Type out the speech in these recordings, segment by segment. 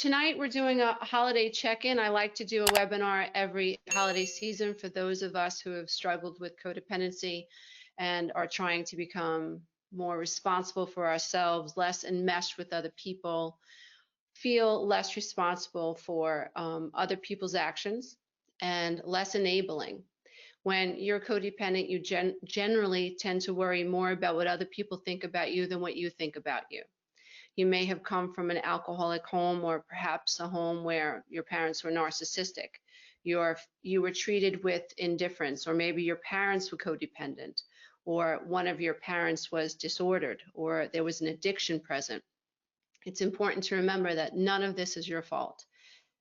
tonight we're doing a holiday check-in. I like to do a webinar every holiday season for those of us who have struggled with codependency and are trying to become more responsible for ourselves, less enmeshed with other people, feel less responsible for other people's actions, and less enabling. When you're codependent, you generally tend to worry more about what other people think about you than what you think about you. You may have come from an alcoholic home, or perhaps a home where your parents were narcissistic. You were treated with indifference, or maybe your parents were codependent, or one of your parents was disordered, or there was an addiction present. It's important to remember that none of this is your fault.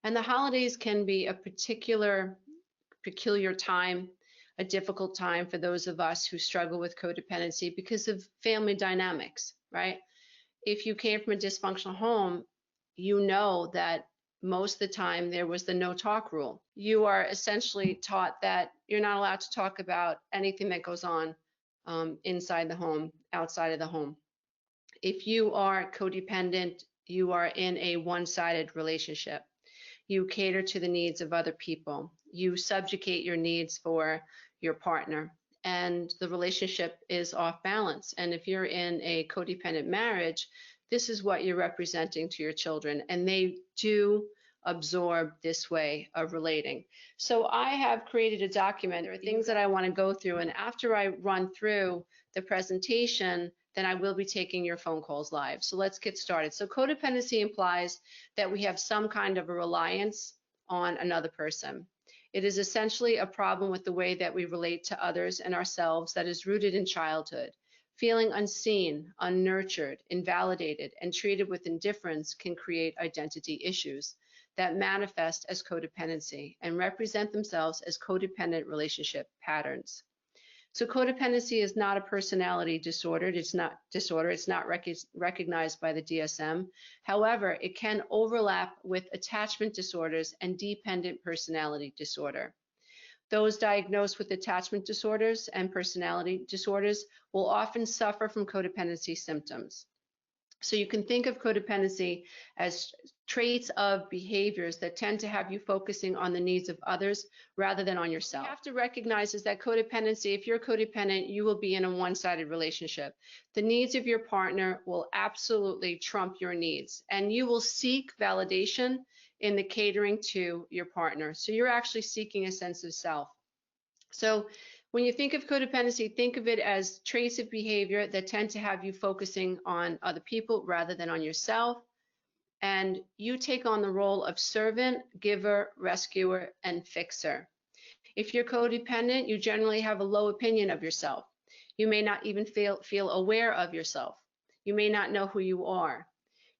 And the holidays can be a peculiar time, a difficult time for those of us who struggle with codependency because of family dynamics, right? If you came from a dysfunctional home, you know that most of the time there was the no talk rule. You are essentially taught that you're not allowed to talk about anything that goes on inside the home, outside of the home. If you are codependent, you are in a one-sided relationship. You cater to the needs of other people. You subjugate your needs for your partner, and the relationship is off balance. And if you're in a codependent marriage, this is what you're representing to your children, and they do absorb this way of relating. So I have created a document. There are things that I want to go through, and after I run through the presentation, then I will be taking your phone calls live. So let's get started. So codependency implies that we have some kind of a reliance on another person. It is essentially a problem with the way that we relate to others and ourselves that is rooted in childhood. Feeling unseen, unnurtured, invalidated, and treated with indifference can create identity issues that manifest as codependency and represent themselves as codependent relationship patterns. So codependency is not a personality disorder. It's not recognized by the DSM. However, it can overlap with attachment disorders and dependent personality disorder. Those diagnosed with attachment disorders and personality disorders will often suffer from codependency symptoms. So you can think of codependency as traits of behaviors that tend to have you focusing on the needs of others rather than on yourself. What you have to recognize is that codependency, if you're codependent, you will be in a one-sided relationship. The needs of your partner will absolutely trump your needs, and you will seek validation in the catering to your partner. So you're actually seeking a sense of self. So when you think of codependency, think of it as traits of behavior that tend to have you focusing on other people rather than on yourself. And you take on the role of servant, giver, rescuer, and fixer. If you're codependent, you generally have a low opinion of yourself. You may not even feel aware of yourself. You may not know who you are.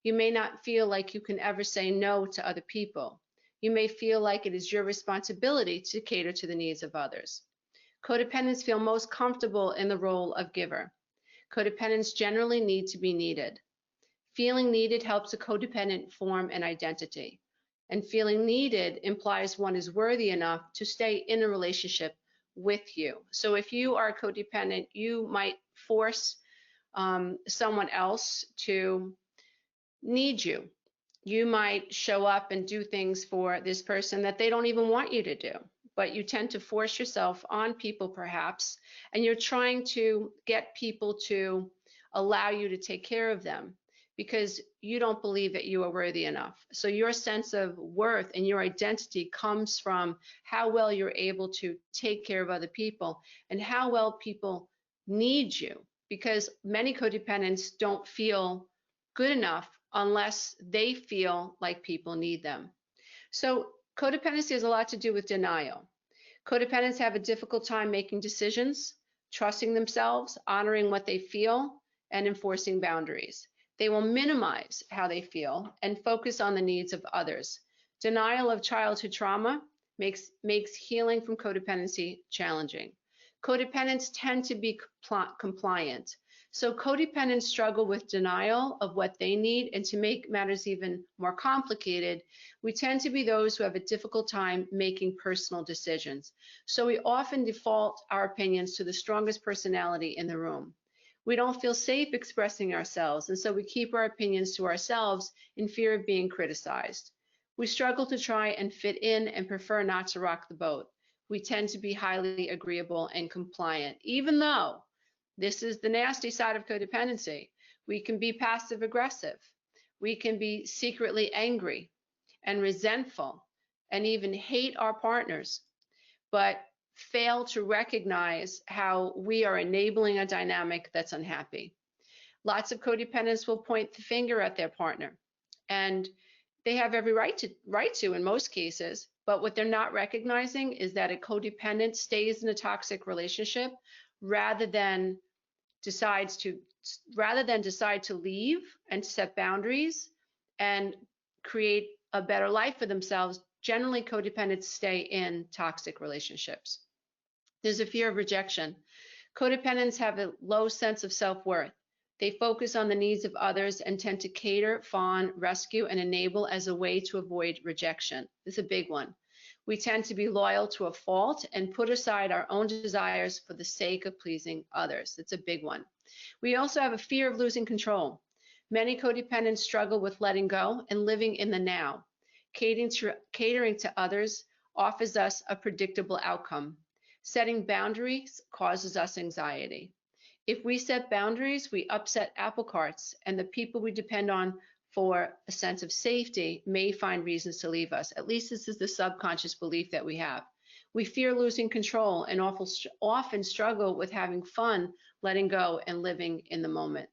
You may not feel like you can ever say no to other people. You may feel like it is your responsibility to cater to the needs of others. Codependents feel most comfortable in the role of giver. Codependents generally need to be needed. Feeling needed helps a codependent form an identity. And feeling needed implies one is worthy enough to stay in a relationship with you. So if you are codependent, you might force someone else to need you. You might show up and do things for this person that they don't even want you to do, but you tend to force yourself on people perhaps, and you're trying to get people to allow you to take care of them because you don't believe that you are worthy enough. So your sense of worth and your identity comes from how well you're able to take care of other people and how well people need you, because many codependents don't feel good enough unless they feel like people need them. So codependency has a lot to do with denial. Codependents have a difficult time making decisions, trusting themselves, honoring what they feel, and enforcing boundaries. They will minimize how they feel and focus on the needs of others. Denial of childhood trauma makes healing from codependency challenging. Codependents tend to be compliant. So codependents struggle with denial of what they need, and to make matters even more complicated, we tend to be those who have a difficult time making personal decisions. So we often default our opinions to the strongest personality in the room. We don't feel safe expressing ourselves, and so we keep our opinions to ourselves in fear of being criticized. We struggle to try and fit in and prefer not to rock the boat. We tend to be highly agreeable and compliant, even though this is the nasty side of codependency. We can be passive aggressive. We can be secretly angry and resentful and even hate our partners, but fail to recognize how we are enabling a dynamic that's unhappy. Lots of codependents will point the finger at their partner, and they have every right to in most cases, but what they're not recognizing is that a codependent stays in a toxic relationship rather than decide to leave and set boundaries and create a better life for themselves. Generally, codependents stay in toxic relationships. There's a fear of rejection. Codependents have a low sense of self-worth. They focus on the needs of others and tend to cater, fawn, rescue, and enable as a way to avoid rejection. This is a big one. We tend to be loyal to a fault and put aside our own desires for the sake of pleasing others. It's a big one. We also have a fear of losing control. Many codependents struggle with letting go and living in the now. Catering to others offers us a predictable outcome. Setting boundaries causes us anxiety. If we set boundaries, we upset apple carts, and the people we depend on for a sense of safety may find reasons to leave us. At least this is the subconscious belief that we have. We fear losing control and often struggle with having fun, letting go, and living in the moment.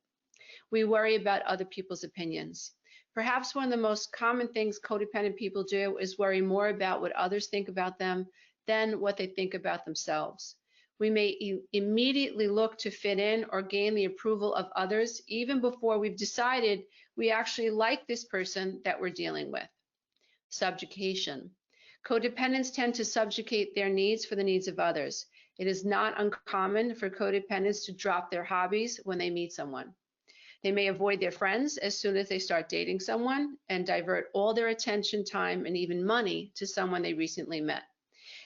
We worry about other people's opinions. Perhaps one of the most common things codependent people do is worry more about what others think about them than what they think about themselves. We may immediately look to fit in or gain the approval of others even before we've decided we actually like this person that we're dealing with. Subjugation. Codependents tend to subjugate their needs for the needs of others. It is not uncommon for codependents to drop their hobbies when they meet someone. They may avoid their friends as soon as they start dating someone and divert all their attention, time, and even money to someone they recently met.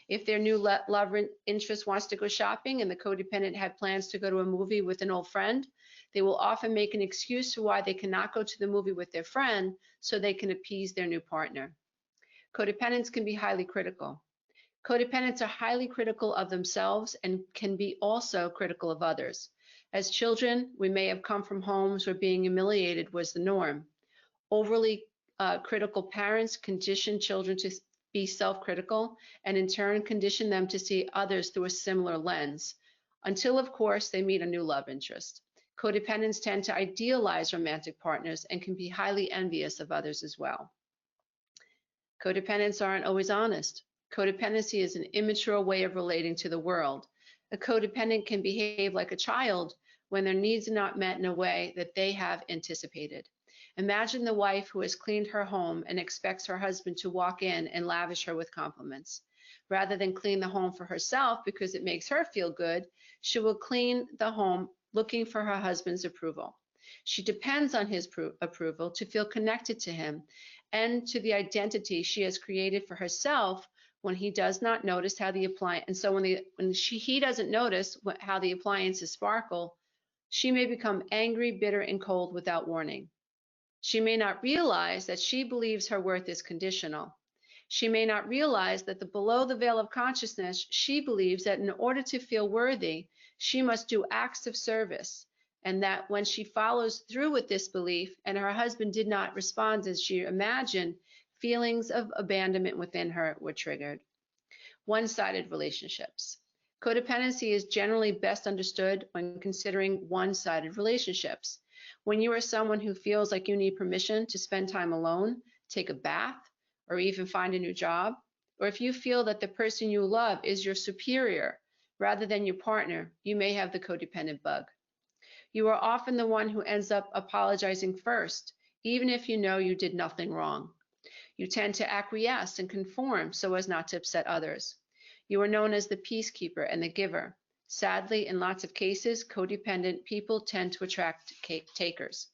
If their new love interest wants to go shopping and the codependent had plans to go to a movie with an old friend, they will often make an excuse for why they cannot go to the movie with their friend so they can appease their new partner. Codependents can be highly critical. Codependents are highly critical of themselves and can be also critical of others. As children, we may have come from homes where being humiliated was the norm. Overly critical parents condition children to be self-critical and in turn condition them to see others through a similar lens, until of course they meet a new love interest. Codependents tend to idealize romantic partners and can be highly envious of others as well. Codependents aren't always honest. Codependency is an immature way of relating to the world. A codependent can behave like a child when their needs are not met in a way that they have anticipated. Imagine the wife who has cleaned her home and expects her husband to walk in and lavish her with compliments. Rather than clean the home for herself because it makes her feel good, she will clean the home looking for her husband's approval. She depends on his approval to feel connected to him and to the identity she has created for herself when he does not notice how the appliance, and so when he doesn't notice how the appliances sparkle, she may become angry, bitter, and cold without warning. She may not realize that she believes her worth is conditional. She may not realize that below the veil of consciousness, she believes that in order to feel worthy, she must do acts of service, and that when she follows through with this belief and her husband did not respond as she imagined, feelings of abandonment within her were triggered. One-sided relationships. Codependency is generally best understood when considering one-sided relationships. When you are someone who feels like you need permission to spend time alone, take a bath, or even find a new job, or if you feel that the person you love is your superior rather than your partner, you may have the codependent bug. You are often the one who ends up apologizing first, even if you know you did nothing wrong. You tend to acquiesce and conform so as not to upset others. You are known as the peacekeeper and the giver. Sadly, in lots of cases, codependent people tend to attract takers.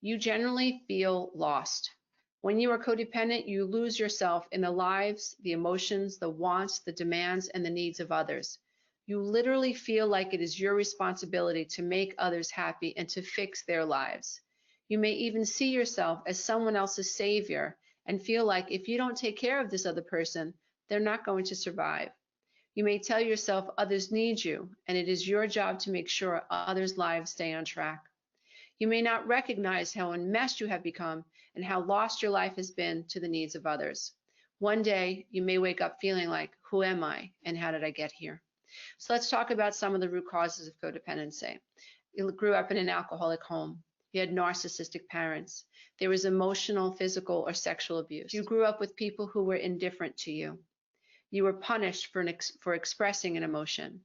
You generally feel lost. When you are codependent, you lose yourself in the lives, the emotions, the wants, the demands, and the needs of others. You literally feel like it is your responsibility to make others happy and to fix their lives. You may even see yourself as someone else's savior and feel like if you don't take care of this other person, they're not going to survive. You may tell yourself others need you, and it is your job to make sure others' lives stay on track. You may not recognize how enmeshed you have become and how lost your life has been to the needs of others. One day, you may wake up feeling like, who am I and how did I get here? So let's talk about some of the root causes of codependency. You grew up in an alcoholic home. You had narcissistic parents. There was emotional, physical, or sexual abuse. You grew up with people who were indifferent to you. You were punished for expressing an emotion.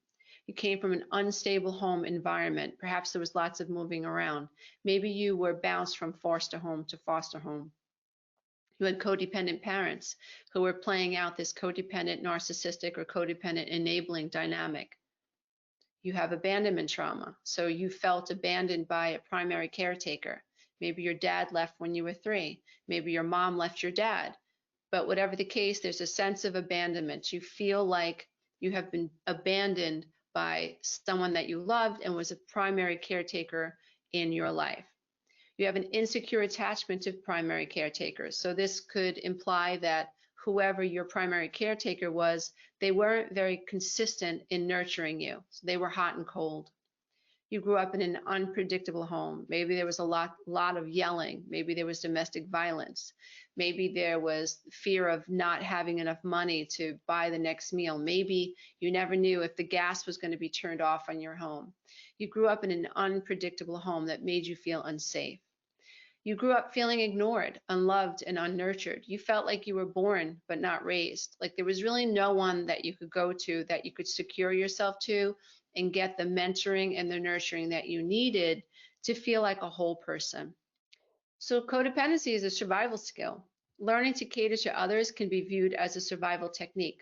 You came from an unstable home environment. Perhaps there was lots of moving around. Maybe you were bounced from foster home to foster home. You had codependent parents who were playing out this codependent, narcissistic, or codependent enabling dynamic. You have abandonment trauma. So you felt abandoned by a primary caretaker. Maybe your dad left when you were 3. Maybe your mom left your dad. But whatever the case, there's a sense of abandonment. You feel like you have been abandoned by someone that you loved and was a primary caretaker in your life. You have an insecure attachment to primary caretakers. So this could imply that whoever your primary caretaker was, they weren't very consistent in nurturing you. So they were hot and cold. You grew up in an unpredictable home. Maybe there was a lot of yelling. Maybe there was domestic violence. Maybe there was fear of not having enough money to buy the next meal. Maybe you never knew if the gas was going to be turned off on your home. You grew up in an unpredictable home that made you feel unsafe. You grew up feeling ignored, unloved, and unnurtured. You felt like you were born but not raised. Like there was really no one that you could go to, that you could secure yourself to and get the mentoring and the nurturing that you needed to feel like a whole person. So codependency is a survival skill. Learning to cater to others can be viewed as a survival technique.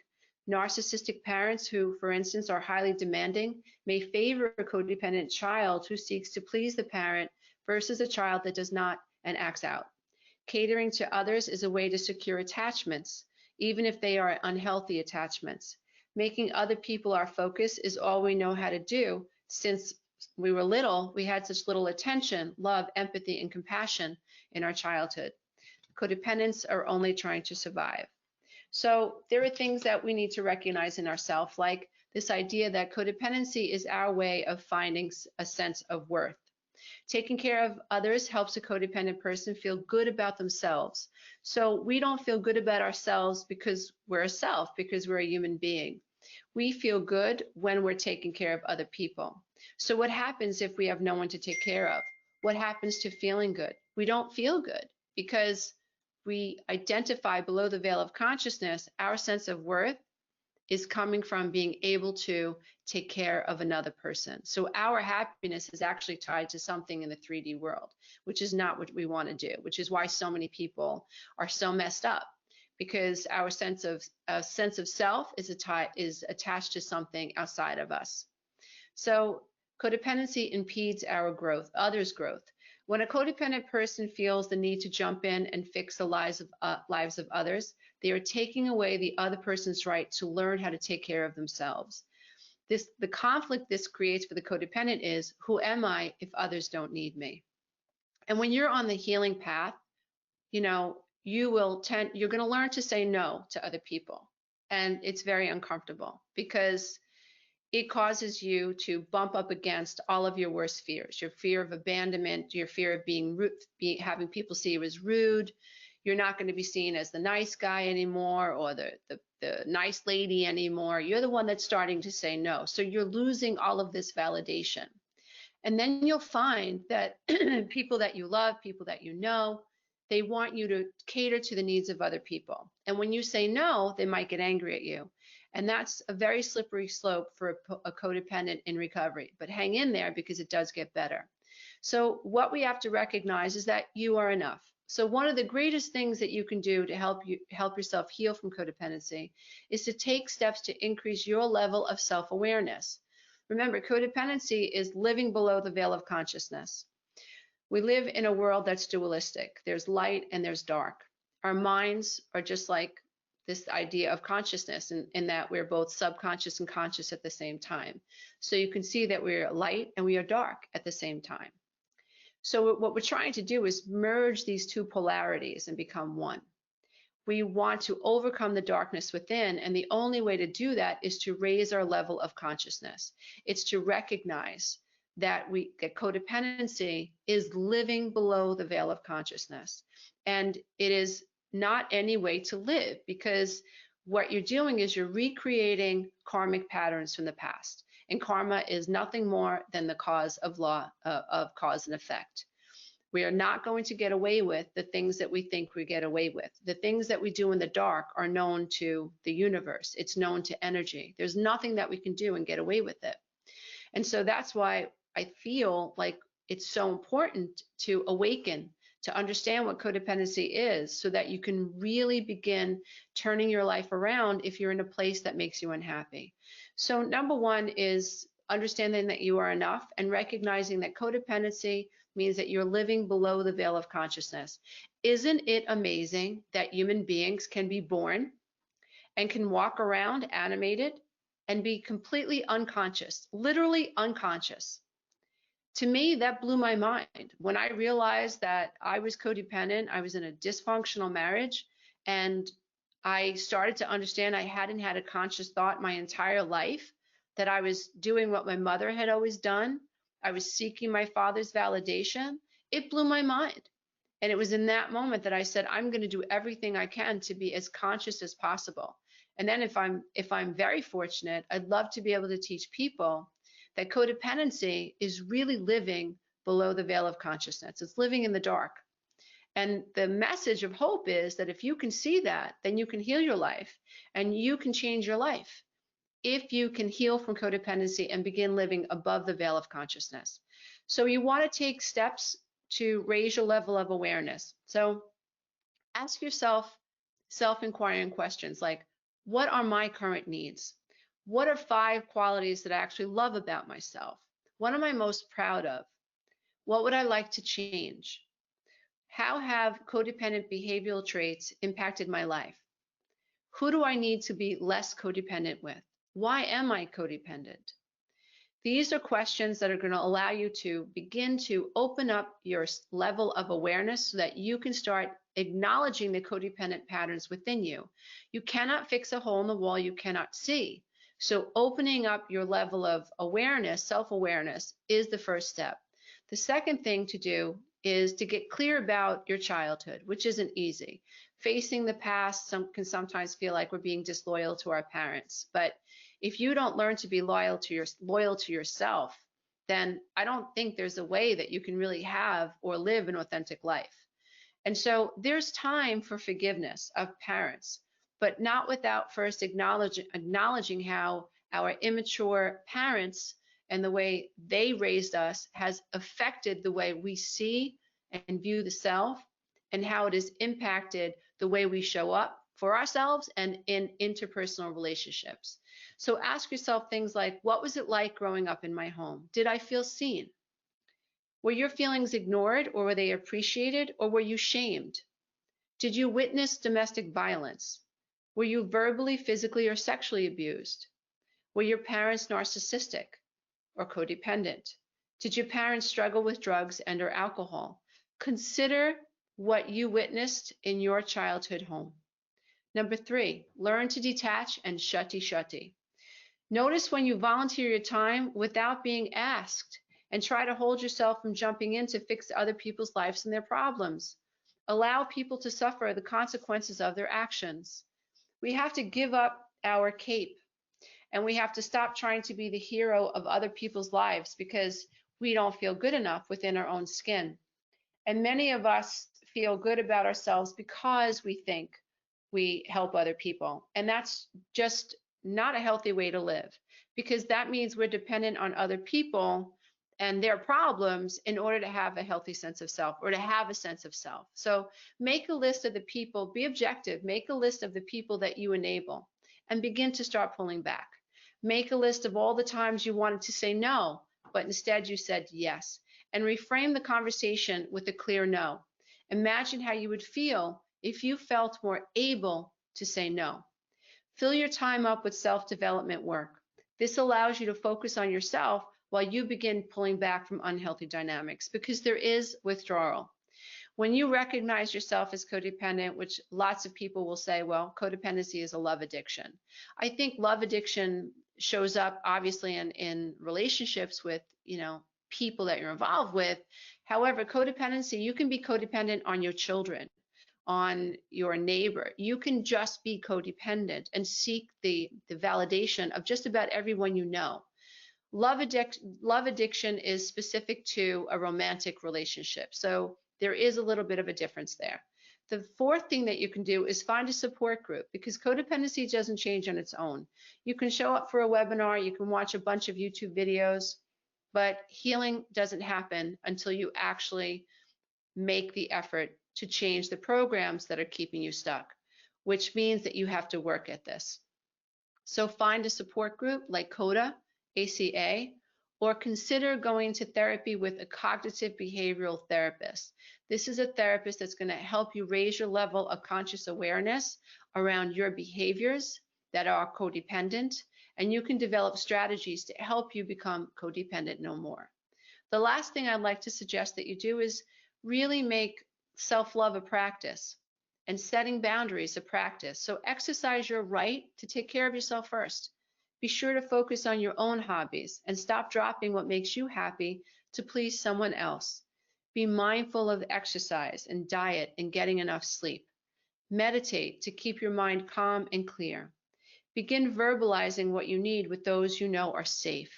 Narcissistic parents who, for instance, are highly demanding may favor a codependent child who seeks to please the parent versus a child that does not and acts out. Catering to others is a way to secure attachments, even if they are unhealthy attachments. Making other people our focus is all we know how to do. Since we were little, we had such little attention, love, empathy, and compassion in our childhood. Codependents are only trying to survive. So there are things that we need to recognize in ourselves, like this idea that codependency is our way of finding a sense of worth. Taking care of others helps a codependent person feel good about themselves. So we don't feel good about ourselves because we're a self, because we're a human being. We feel good when we're taking care of other people. So what happens if we have no one to take care of? What happens to feeling good? We don't feel good because we identify below the veil of consciousness, our sense of worth is coming from being able to take care of another person. So our happiness is actually tied to something in the 3D world, which is not what we want to do, which is why so many people are so messed up, because our sense of self is attached to something outside of us. So codependency impedes our growth, others' growth. When a codependent person feels the need to jump in and fix the lives of others, they are taking away the other person's right to learn how to take care of themselves. The conflict this creates for the codependent is, who am I if others don't need me? And when you're on the healing path, you're going to learn to say no to other people. And it's very uncomfortable because it causes you to bump up against all of your worst fears, your fear of abandonment, your fear of having people see you as rude. You're not going to be seen as the nice guy anymore, or the nice lady anymore. You're the one that's starting to say no. So you're losing all of this validation. And then you'll find that people that you love, people that you know, they want you to cater to the needs of other people. And when you say no, they might get angry at you. And that's a very slippery slope for a codependent in recovery. But hang in there because it does get better. So what we have to recognize is that you are enough. So one of the greatest things that you can do to help yourself heal from codependency is to take steps to increase your level of self-awareness. Remember, codependency is living below the veil of consciousness. We live in a world that's dualistic. There's light and there's dark. Our minds are just like this idea of consciousness, in that we're both subconscious and conscious at the same time. So you can see that we're light and we are dark at the same time. So what we're trying to do is merge these two polarities and become one. We want to overcome the darkness within, and the only way to do that is to raise our level of consciousness. It's to recognize that codependency is living below the veil of consciousness. And it is not any way to live, because what you're doing is you're recreating karmic patterns from the past. And karma is nothing more than the cause of law of cause and effect. We are not going to get away with the things that we think we get away with. The things that we do in the dark are known to the universe. It's known to energy. There's nothing that we can do and get away with it. And so that's why I feel like it's so important to awaken, to understand what codependency is, so that you can really begin turning your life around if you're in a place that makes you unhappy. So number one is understanding that you are enough and recognizing that codependency means that you're living below the veil of consciousness. Isn't it amazing that human beings can be born and can walk around animated and be completely unconscious, literally unconscious? To me, that blew my mind. When I realized that I was codependent, I was in a dysfunctional marriage, and I started to understand I hadn't had a conscious thought my entire life, that I was doing what my mother had always done. I was seeking my father's validation. It blew my mind. And it was in that moment that I said, I'm going to do everything I can to be as conscious as possible. And then if I'm very fortunate, I'd love to be able to teach people that codependency is really living below the veil of consciousness. It's living in the dark. And the message of hope is that if you can see that, then you can heal your life and you can change your life, if you can heal from codependency and begin living above the veil of consciousness. So you want to take steps to raise your level of awareness. So ask yourself self-inquiring questions like, what are my current needs? What are 5 qualities that I actually love about myself? What am I most proud of? What would I like to change? How have codependent behavioral traits impacted my life? Who do I need to be less codependent with? Why am I codependent? These are questions that are going to allow you to begin to open up your level of awareness so that you can start acknowledging the codependent patterns within you. You cannot fix a hole in the wall you cannot see. So opening up your level of awareness, self-awareness, is the first step. The second thing to do is to get clear about your childhood, which isn't easy. Facing the past can sometimes feel like we're being disloyal to our parents. But if you don't learn to be loyal to yourself, then I don't think there's a way that you can really have or live an authentic life. And so there's time for forgiveness of parents, but not without first acknowledging how our immature parents and the way they raised us has affected the way we see and view the self, and how it has impacted the way we show up for ourselves and in interpersonal relationships. So ask yourself things like, what was it like growing up in my home? Did I feel seen? Were your feelings ignored, or were they appreciated, or were you shamed? Did you witness domestic violence? Were you verbally, physically, or sexually abused? Were your parents narcissistic or codependent? Did your parents struggle with drugs and or alcohol? Consider what you witnessed in your childhood home. Number 3, learn to detach and shutty. Notice when you volunteer your time without being asked, and try to hold yourself from jumping in to fix other people's lives and their problems. Allow people to suffer the consequences of their actions. We have to give up our cape, and we have to stop trying to be the hero of other people's lives because we don't feel good enough within our own skin. And many of us feel good about ourselves because we think we help other people. And that's just not a healthy way to live, because that means we're dependent on other people and their problems in order to have a healthy sense of self, or to have a sense of self. So make a list of the people, be objective, make a list of the people that you enable, and begin to start pulling back. Make a list of all the times you wanted to say no, but instead you said yes, and reframe the conversation with a clear no. Imagine how you would feel if you felt more able to say no. Fill your time up with self-development work. This allows you to focus on yourself while you begin pulling back from unhealthy dynamics, because there is withdrawal. When you recognize yourself as codependent, which lots of people will say, well, codependency is a love addiction. I think love addiction shows up obviously in relationships with, people that you're involved with. However, codependency, you can be codependent on your children, on your neighbor. You can just be codependent and seek the validation of just about everyone you know. Love addiction is specific to a romantic relationship. So there is a little bit of a difference there. The fourth thing that you can do is find a support group, because codependency doesn't change on its own. You can show up for a webinar, you can watch a bunch of YouTube videos, but healing doesn't happen until you actually make the effort to change the programs that are keeping you stuck, which means that you have to work at this. So find a support group like CODA, ACA, or consider going to therapy with a cognitive behavioral therapist. This is a therapist that's going to help you raise your level of conscious awareness around your behaviors that are codependent, and you can develop strategies to help you become codependent no more. The last thing I'd like to suggest that you do is really make self-love a practice and setting boundaries a practice. So exercise your right to take care of yourself first. Be sure to focus on your own hobbies and stop dropping what makes you happy to please someone else. Be mindful of exercise and diet and getting enough sleep. Meditate to keep your mind calm and clear. Begin verbalizing what you need with those you know are safe.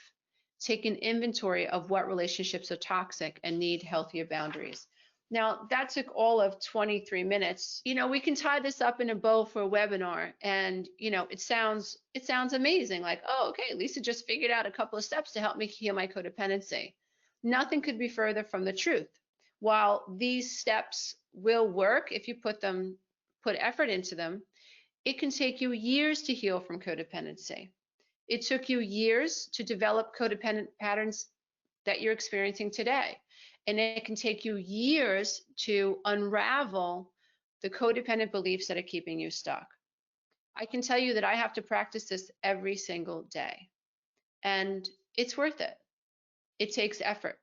Take an inventory of what relationships are toxic and need healthier boundaries. Now, that took all of 23 minutes. We can tie this up in a bow for a webinar, and it sounds amazing, like, oh, okay, Lisa just figured out a couple of steps to help me heal my codependency. Nothing could be further from the truth. While these steps will work if you put effort into them, it can take you years to heal from codependency. It took you years to develop codependent patterns that you're experiencing today. And it can take you years to unravel the codependent beliefs that are keeping you stuck. I can tell you that I have to practice this every single day. And it's worth it. It takes effort.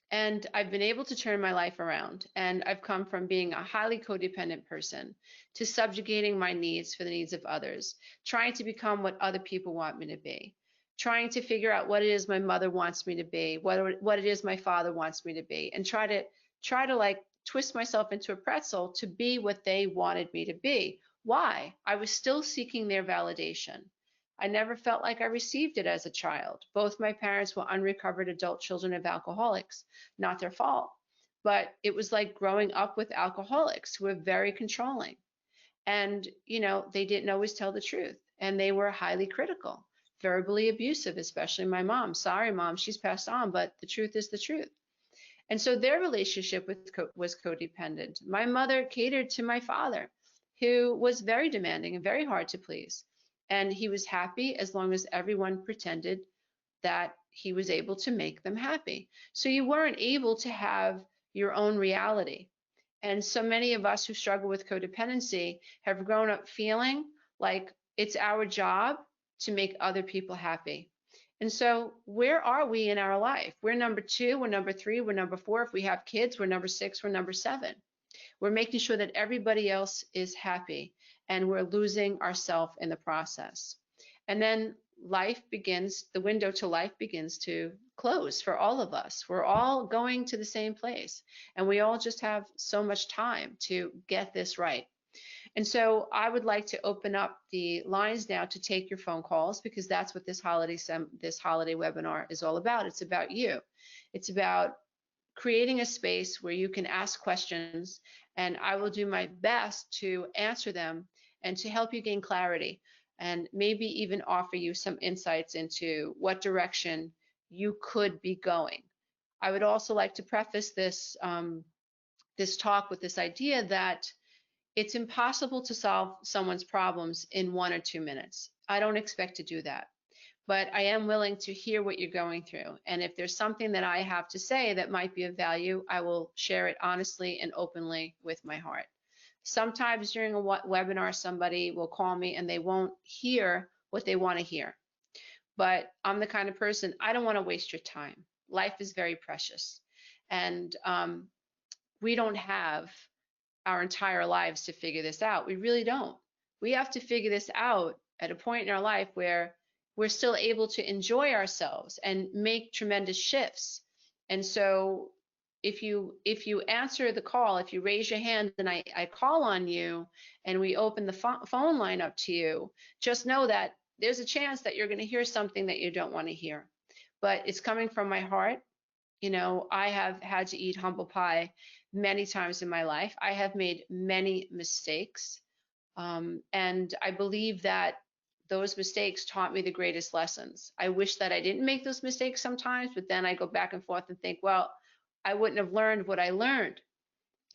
And I've been able to turn my life around. And I've come from being a highly codependent person to subjugating my needs for the needs of others, trying to become what other people want me to be, trying to figure out what it is my mother wants me to be, what it is my father wants me to be, and try to like twist myself into a pretzel to be what they wanted me to be. Why? I was still seeking their validation. I never felt like I received it as a child. Both my parents were unrecovered adult children of alcoholics, not their fault. But it was like growing up with alcoholics who were very controlling. And, they didn't always tell the truth. And they were highly critical, verbally abusive, especially my mom. Sorry, Mom, she's passed on, but the truth is the truth. And so their relationship was codependent. My mother catered to my father, who was very demanding and very hard to please. And he was happy as long as everyone pretended that he was able to make them happy. So you weren't able to have your own reality. And so many of us who struggle with codependency have grown up feeling like it's our job to make other people happy. And so where are we in our life? We're number 2, we're number 3, we're number 4. If we have kids, we're number 6, we're number 7. We're making sure that everybody else is happy, and we're losing ourselves in the process. And then the window to life begins to close for all of us. We're all going to the same place, and we all just have so much time to get this right. And so I would like to open up the lines now to take your phone calls, because that's what this holiday webinar is all about. It's about you. It's about creating a space where you can ask questions, and I will do my best to answer them and to help you gain clarity, and maybe even offer you some insights into what direction you could be going. I would also like to preface this talk with this idea that it's impossible to solve someone's problems in 1 or 2 minutes. I don't expect to do that. But I am willing to hear what you're going through. And if there's something that I have to say that might be of value, I will share it honestly and openly with my heart. Sometimes during a webinar, somebody will call me and they won't hear what they want to hear. But I'm the kind of person, I don't want to waste your time. Life is very precious. And we don't have our entire lives to figure this out. We really don't. We have to figure this out at a point in our life where we're still able to enjoy ourselves and make tremendous shifts. And so if you answer the call, if you raise your hand and I call on you and we open the phone line up to you, just know that there's a chance that you're going to hear something that you don't want to hear. But it's coming from my heart. You know, I have had to eat humble pie many times in my life. I have made many mistakes. And I believe that those mistakes taught me the greatest lessons. I wish that I didn't make those mistakes sometimes, but then I go back and forth and think, well, I wouldn't have learned what I learned,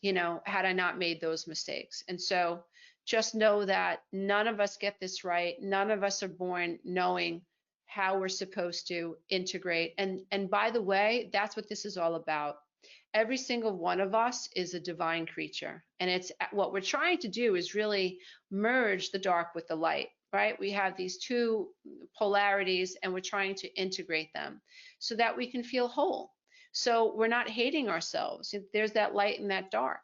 you know, had I not made those mistakes. And so just know that none of us get this right. None of us are born knowing how we're supposed to integrate. And by the way, that's what this is all about. Every single one of us is a divine creature. And it's what we're trying to do is really merge the dark with the light, right? We have these two polarities and we're trying to integrate them so that we can feel whole. So we're not hating ourselves. There's that light and that dark.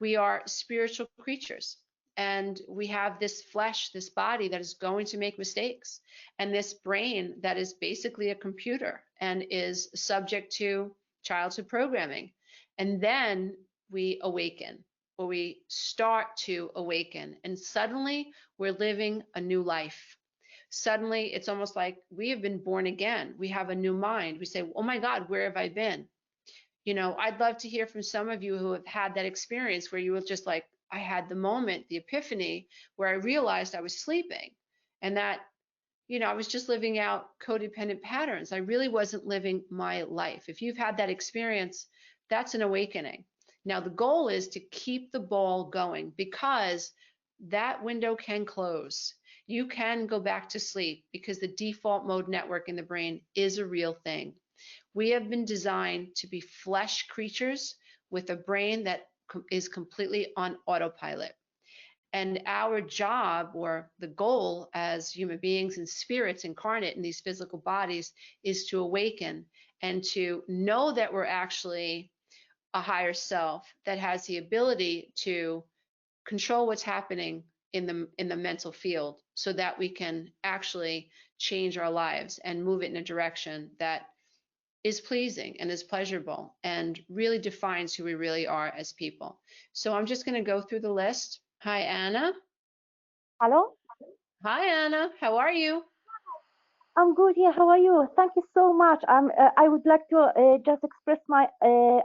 We are spiritual creatures. And we have this flesh, this body that is going to make mistakes, and this brain that is basically a computer and is subject to childhood programming. And then we awaken, or we start to awaken, and suddenly we're living a new life. Suddenly it's almost like we have been born again. We have a new mind. We say, oh my God, where have I been? You know, I'd love to hear from some of you who have had that experience where you were just like, I had the moment, the epiphany, where I realized I was sleeping and that, you know, I was just living out codependent patterns. I really wasn't living my life. If you've had that experience, that's an awakening. Now, the goal is to keep the ball going because that window can close. You can go back to sleep because the default mode network in the brain is a real thing. We have been designed to be flesh creatures with a brain that is completely on autopilot. And our job, or the goal as human beings and spirits incarnate in these physical bodies, is to awaken and to know that we're actually a higher self that has the ability to control what's happening in the mental field so that we can actually change our lives and move it in a direction that is pleasing and is pleasurable and really defines who we really are as people. So I'm just going to go through the list. Hi, Anna. Hello? Hi, Anna. How are you? I'm good. Yeah, how are you? Thank you so much. I would like to just express my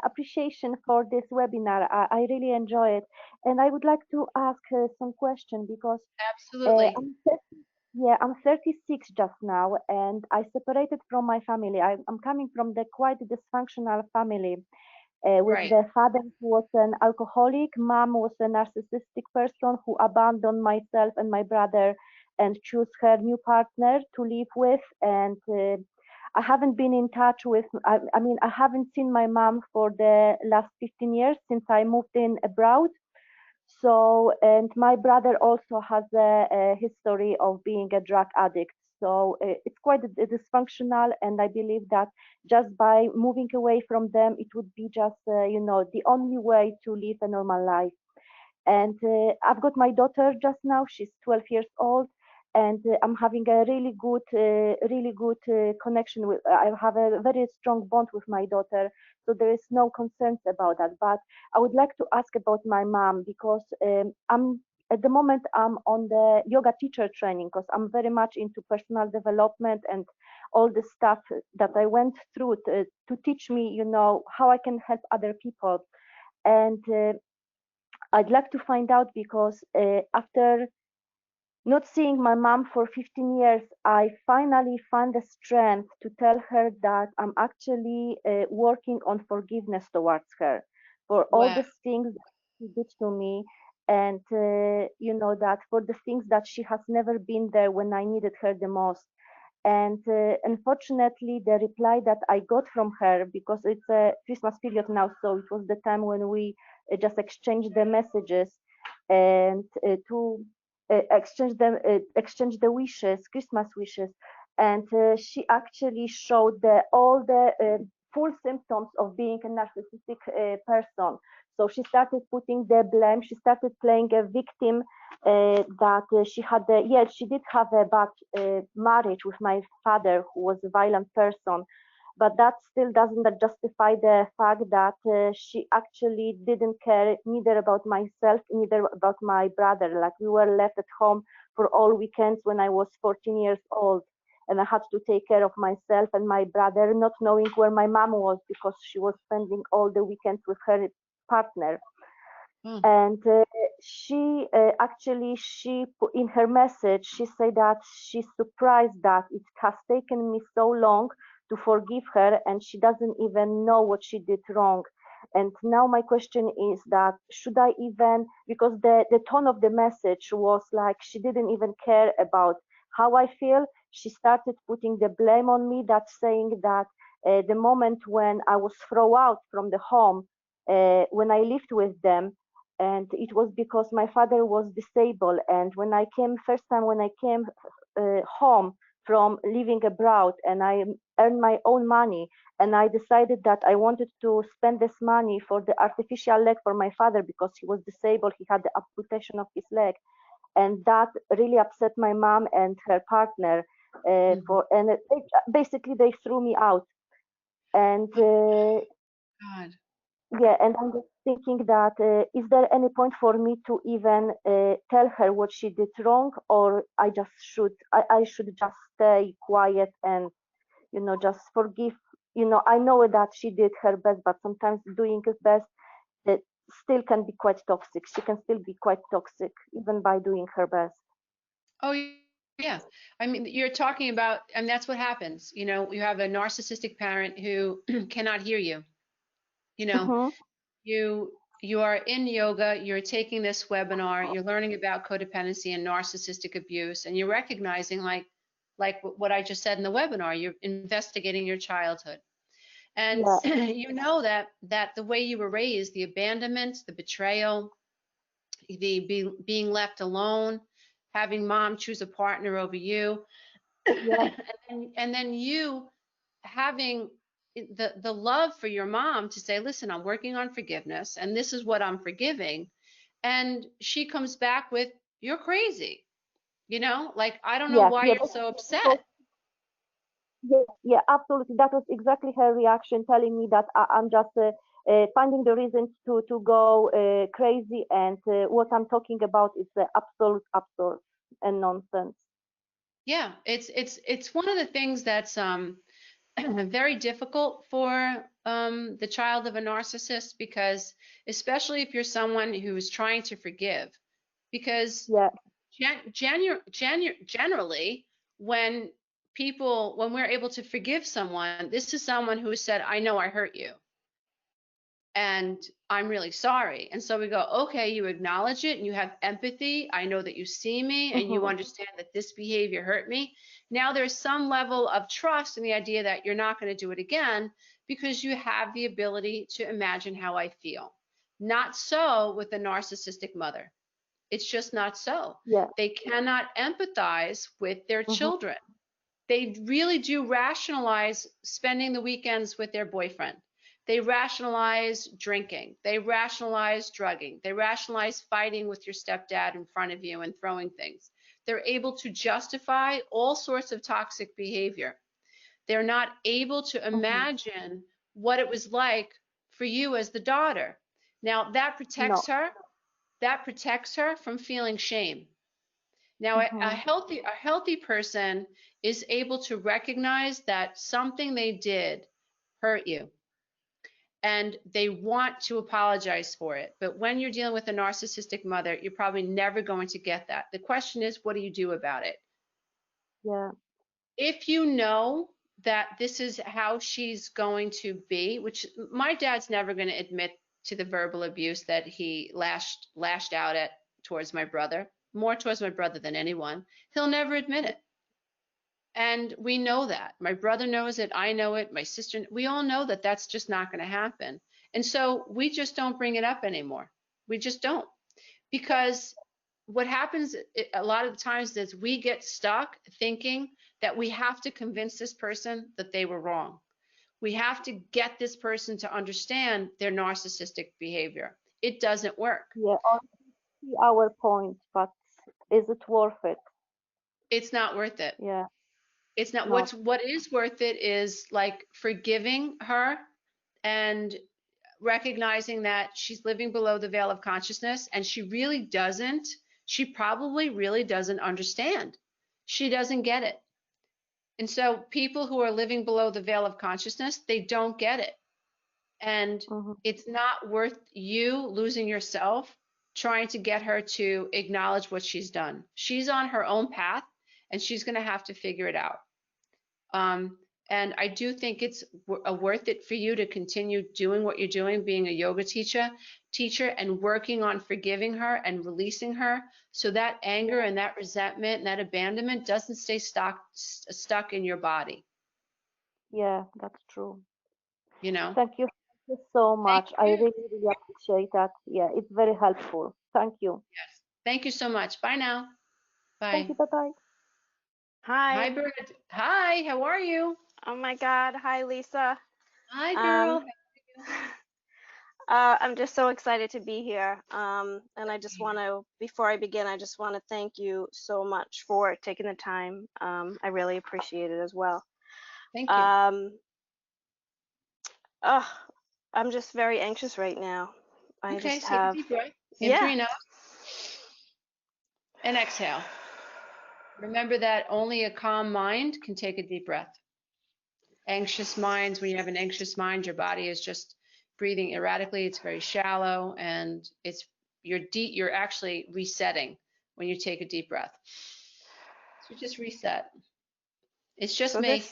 appreciation for this webinar. I really enjoy it. And I would like to ask some question because Absolutely. I'm 30, yeah, I'm 36 just now, and I separated from my family. I'm coming from the quite dysfunctional family. With Right. the father who was an alcoholic, mom was a narcissistic person who abandoned myself and my brother and chose her new partner to live with. And I haven't been in touch with, I mean, I haven't seen my mom for the last 15 years since I moved in abroad. So, and my brother also has a history of being a drug addict. So it's quite dysfunctional, and I believe that just by moving away from them, it would be just, the only way to live a normal life. And I've got my daughter just now. She's 12 years old, and I'm having a really good connection with. I have a very strong bond with my daughter, so there is no concerns about that. But I would like to ask about my mom because I'm at the moment I'm on the yoga teacher training because I'm very much into personal development and all the stuff that I went through to teach me, how I can help other people. And I'd like to find out because after not seeing my mom for 15 years, I finally found the strength to tell her that I'm actually working on forgiveness towards her for all Wow. the things that she did to me. And, that for the things that she has never been there when I needed her the most. And unfortunately, the reply that I got from her, because it's a Christmas period now, so it was the time when we just exchanged the messages. and to exchange the wishes, Christmas wishes. And she actually showed all the full symptoms of being a narcissistic person. So she started putting the blame. She started playing a victim, that she had. Yes, she did have a bad marriage with my father, who was a violent person, but that still doesn't justify the fact that she actually didn't care neither about myself, neither about my brother. Like, we were left at home for all weekends when I was 14 years old, and I had to take care of myself and my brother, not knowing where my mom was because she was spending all the weekends with her partner. Hmm. And she actually, in her message, she said that she's surprised that it has taken me so long to forgive her, and she doesn't even know what she did wrong. And now my question is that, should I even, because the tone of the message was like she didn't even care about how I feel. She started putting the blame on me, that saying that the moment when I was thrown out from the home, when I lived with them, and it was because my father was disabled. And when I came, first time when I came home from living abroad, and I earned my own money, and I decided that I wanted to spend this money for the artificial leg for my father because he was disabled, he had the amputation of his leg. And that really upset my mom and her partner, Mhm. basically they threw me out. And God. yeah, and I'm just thinking that, is there any point for me to even tell her what she did wrong, or I should just stay quiet and, just forgive. I know that she did her best, but sometimes doing her best, it still can be quite toxic. She can still be quite toxic even by doing her best. Oh, yeah. I mean, you're talking about, and that's what happens. You have a narcissistic parent who cannot hear you. You know, Mm-hmm. you you are in yoga, you're taking this webinar, you're learning about codependency and narcissistic abuse, and you're recognizing, like what I just said in the webinar, you're investigating your childhood. And Yeah, you know that the way you were raised, the abandonment, the betrayal, being left alone, having mom choose a partner over you, yeah, and then you having the love for your mom to say, listen, I'm working on forgiveness, and this is what I'm forgiving. And she comes back with, you're crazy. Like, I don't know yeah, why yeah. you're so That was, upset. yeah, yeah, absolutely. That was exactly her reaction, telling me that I'm just finding the reasons to go crazy, and what I'm talking about is absolute absurd and nonsense. Yeah, it's one of the things that's very difficult for the child of a narcissist, because especially if you're someone who's trying to forgive, because Yeah, generally when when we're able to forgive someone, this is someone who has said, I know I hurt you, and I'm really sorry. And so we go, okay, you acknowledge it and you have empathy. I know that you see me and you hmm, understand that this behavior hurt me. Now there's some level of trust in the idea that you're not going to do it again, because you have the ability to imagine how I feel. Not so with a narcissistic mother. It's just not so. yeah, They cannot empathize with their hmm, children. They really do rationalize spending the weekends with their boyfriend. They rationalize drinking. They rationalize drugging. They rationalize fighting with your stepdad in front of you and throwing things. They're able to justify all sorts of toxic behavior. They're not able to hmm. imagine what it was like for you as the daughter. Now, that No, protects her. That protects her from feeling shame. Now, a hmm, healthy person is able to recognize that something they did hurt you, and they want to apologize for it. But when you're dealing with a narcissistic mother, you're probably never going to get that. The question is, what do you do about it? yeah, If you know that this is how she's going to be, which my dad's never going to admit to the verbal abuse that he lashed out at towards my brother, more towards my brother than anyone. He'll never admit it. And we know that. My brother knows it. I know it. My sister, we all know that that's just not going to happen. And so we just don't bring it up anymore. We just don't. Because what happens a lot of the times is we get stuck thinking that we have to convince this person that they were wrong. We have to get this person to understand their narcissistic behavior. It doesn't work. Yeah, or see our point, but is it worth it? It's not worth it. Yeah, It's not. no. What is worth it is like forgiving her and recognizing that she's living below the veil of consciousness, and she probably really doesn't understand. She doesn't get it. And so people who are living below the veil of consciousness, they don't get it. And Hmm. it's not worth you losing yourself trying to get her to acknowledge what she's done. She's on her own path and she's going to have to figure it out. Um, and I do think it's worth it for you to continue doing what you're doing, being a yoga teacher and working on forgiving her and releasing her so that anger and that resentment and that abandonment doesn't stay stuck in your body, Yeah, that's true. you know? Thank you so Thank much. I you. really, really appreciate that. Yeah, it's very helpful. Thank you. Yes. Thank you so much. Bye now. Thank you. Bye. Bye bye. Hi, Hi. Bird. Hi, how are you? Oh my God. Hi, Lisa. Hi, girl. Um, I'm just so excited to be here. And I just want to, before I begin, I just want to thank you so much for taking the time. I really appreciate it as well. Thank you. Um, oh, I'm just very anxious right now. I Okay, just so take a have, deep breath in through yeah. your nose and exhale. Remember that only a calm mind can take a deep breath. Anxious minds, when you have an anxious mind, your body is just breathing erratically. It's very shallow, and you're actually resetting when you take a deep breath. So just reset. It's just So me.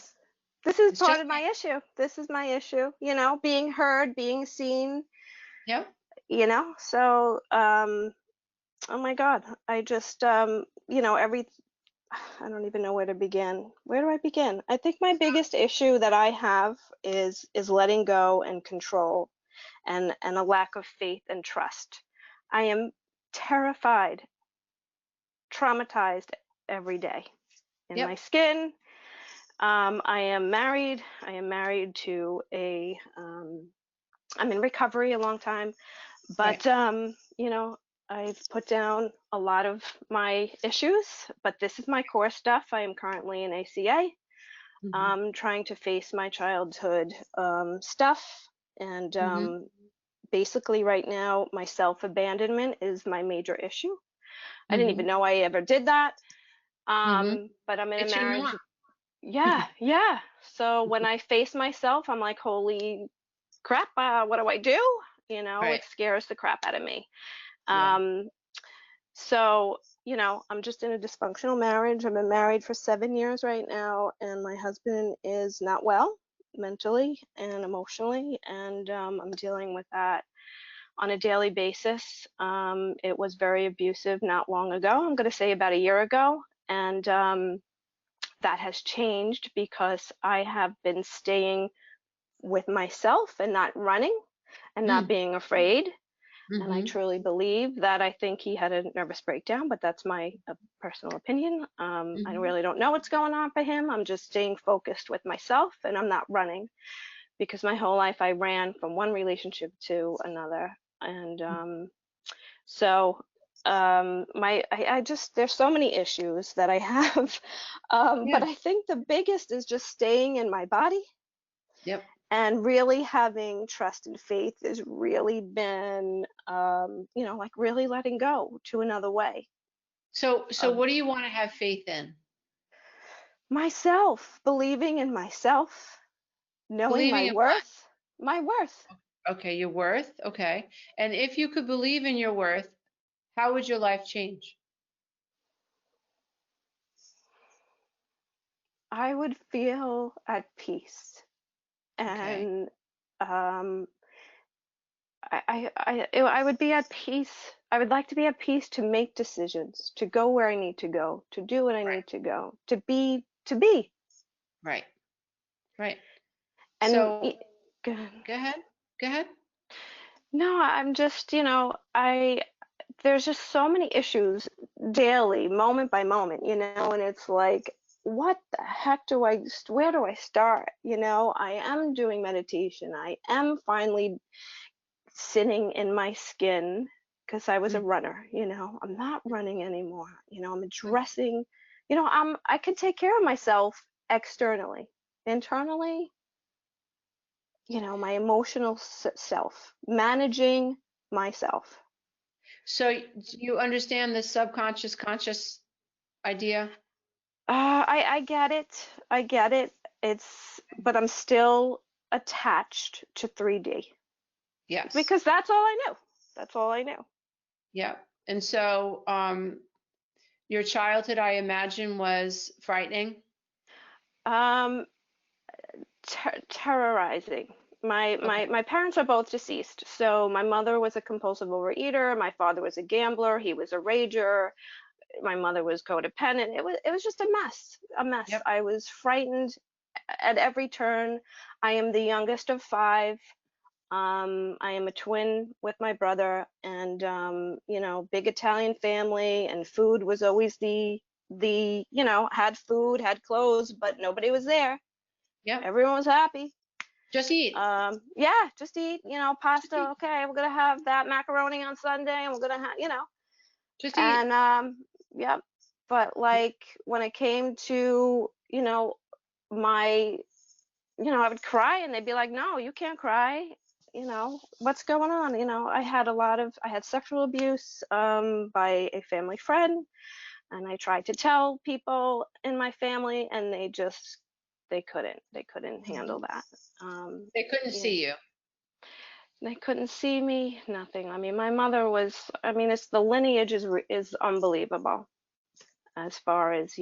this is It's part just of me. my issue. This is my issue, being heard, being seen, Yep. so, oh my God, I just, I don't even know where to begin. Where do I begin? I think my biggest issue that I have is letting go and control and a lack of faith and trust. I am terrified, traumatized every day in my Yep. skin. I am married. I am married to I'm in recovery a long time, Right. but I've put down a lot of my issues, but this is my core stuff. I am currently in ACA, Mm-hmm. trying to face my childhood stuff. And Mm-hmm. basically, right now, my self-abandonment is my major issue. I didn't Mm-hmm. even know I ever did that. Mm-hmm. But I'm in a It's your marriage. norm. Yeah, yeah. So when I face myself, I'm like, holy crap, what do I do? Right. It scares the crap out of me. Yeah. Um, So, I'm just in a dysfunctional marriage. I've been married for 7 years right now, and my husband is not well mentally and emotionally, and I'm dealing with that on a daily basis. It was very abusive not long ago. I'm going to say about a year ago, and that has changed because I have been staying with myself and not running and not being afraid. And I Mm-hmm. truly believe that I think he had a nervous breakdown, but that's my personal opinion. I Mm-hmm. really don't know what's going on for him. I'm just staying focused with myself and I'm not running because my whole life I ran from one relationship to another. And so I just, there's so many issues that I have. Yeah. But I think the biggest is just staying in my body Yep. and really having trust and faith has really been like really letting go to another way So of what do you want to have faith in? myself, believing in myself, knowing Believing my in what? worth, my worth. Okay, your worth. Okay. And if you could believe in your worth, how would your life change? I would feel at peace. Okay. And I would be at peace. I would like to be at peace to make decisions, to go where I need to go, to do what I Right. need to go, to be. Right. Right. And So go ahead. Go ahead. no, I'm just, I there's just so many issues daily, moment by moment, and it's like, what the heck where do I start? I am doing meditation. I am finally sitting in my skin because I was a Mm, runner, I'm not running anymore. I'm good. addressing, I can take care of myself externally. Internally, my emotional self, managing myself. So do you understand the subconscious conscious idea? I get it. I get it. But I'm still attached to 3D Yes. because that's all I knew. That's all I knew. Yeah. And so your childhood, I imagine, was frightening. Um, Terrorizing. My, Okay. my my parents are both deceased. So my mother was a compulsive overeater. My father was a gambler. He was a rager. My mother was codependent. It was just a mess. A mess. Yep. I was frightened at every turn. I am the youngest of five. I am a twin with my brother, and big Italian family, and food was always had food, had clothes, but nobody was there. Yep. Everyone was happy. Just eat. Yeah, just eat, Just pasta. eat. Okay, we're gonna have that macaroni on Sunday, and we're gonna have, Just eat. and yep. But like when it came to, my I would cry and they'd be like, no, you can't cry. What's going on? I had sexual abuse by a family friend, and I tried to tell people in my family, and they couldn't Mhm. handle that. Um, They couldn't you know, see you. they couldn't see me, nothing. I mean, my mother was, it's the lineage is unbelievable as far as,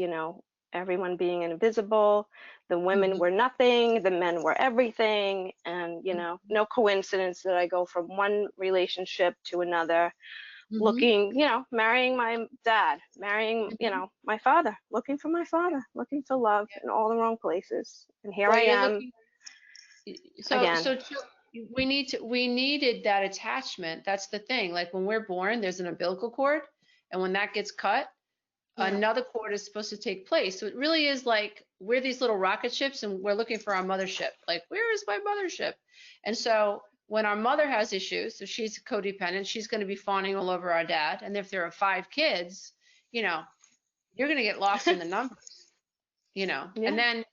everyone being invisible. The women Hmm. were nothing, the men were everything. And, no coincidence that I go from one relationship to another, Hmm. looking, marrying my dad, marrying, Hmm. my father, looking for my father, looking for love in all the wrong places. And here Well, I you're am looking. So, again. so we needed that attachment. That's the thing. Like when we're born, there's an umbilical cord, and when that gets cut, Yeah. another cord is supposed to take place. So it really is like we're these little rocket ships and we're looking for our mothership. Like, where is my mothership? And so when our mother has issues, if she's codependent, she's going to be fawning all over our dad. And if there are 5 kids, you know, you're going to get lost in the numbers. And Yeah. then,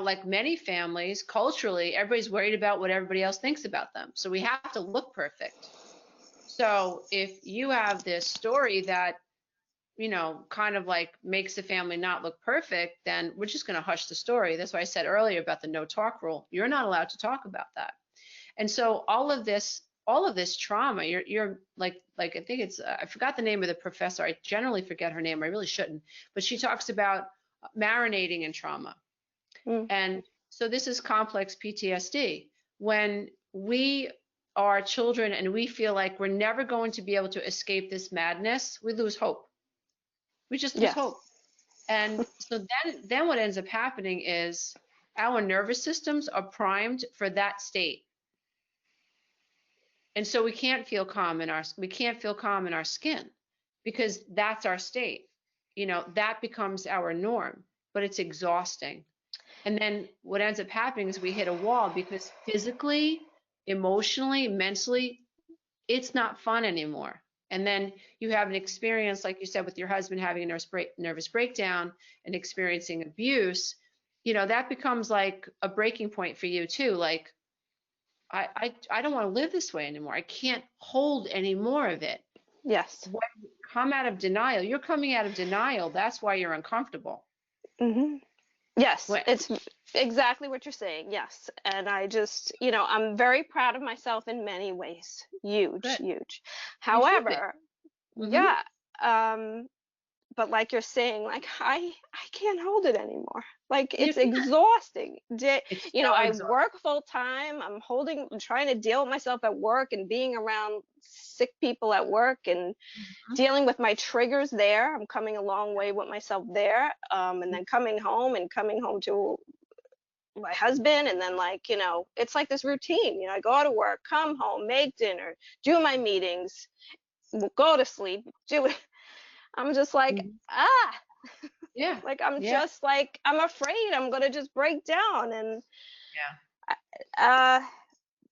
like many families, culturally, everybody's worried about what everybody else thinks about them. So we have to look perfect. So if you have this story that kind of like makes the family not look perfect, then we're just going to hush the story. That's why I said earlier about the no talk rule. You're not allowed to talk about that. And so all of this trauma, you're like I think it's I forgot the name of the professor. I generally forget her name. I really shouldn't, but she talks about marinating in trauma. Mm. And so this is complex PTSD. When we are children and we feel like we're never going to be able to escape this madness, we lose hope. We just lose Yes. hope. And so then what ends up happening is our nervous systems are primed for that state. And so we can't feel calm in our skin because that's our state. That becomes our norm, but it's exhausting. And then what ends up happening is we hit a wall because physically, emotionally, mentally, it's not fun anymore. And then you have an experience, like you said, with your husband having a nervous breakdown and experiencing abuse, that becomes like a breaking point for you too. Like, I don't want to live this way anymore. I can't hold any more of it. Yes. When you come out of denial, you're coming out of denial. That's why you're uncomfortable. Hmm. Yes, When, it's exactly what you're saying. Yes. And I just, I'm very proud of myself in many ways. Huge, good. huge. You should be. However, Hmm. yeah, but like you're saying, like I can't hold it anymore. Like You it's can't. exhausting. It's so I exhausting. work full time. I'm trying to deal with myself at work and being around sick people at work and dealing with my triggers there. I'm coming a long way with myself there. And then coming home to my husband, and then like, it's like this routine. I go to work, come home, make dinner, do my meetings, go to sleep, do it. I'm just like, Mhm. ah, Yeah. like I'm Yeah. just like, I'm afraid I'm gonna just break down. And Yeah. uh, I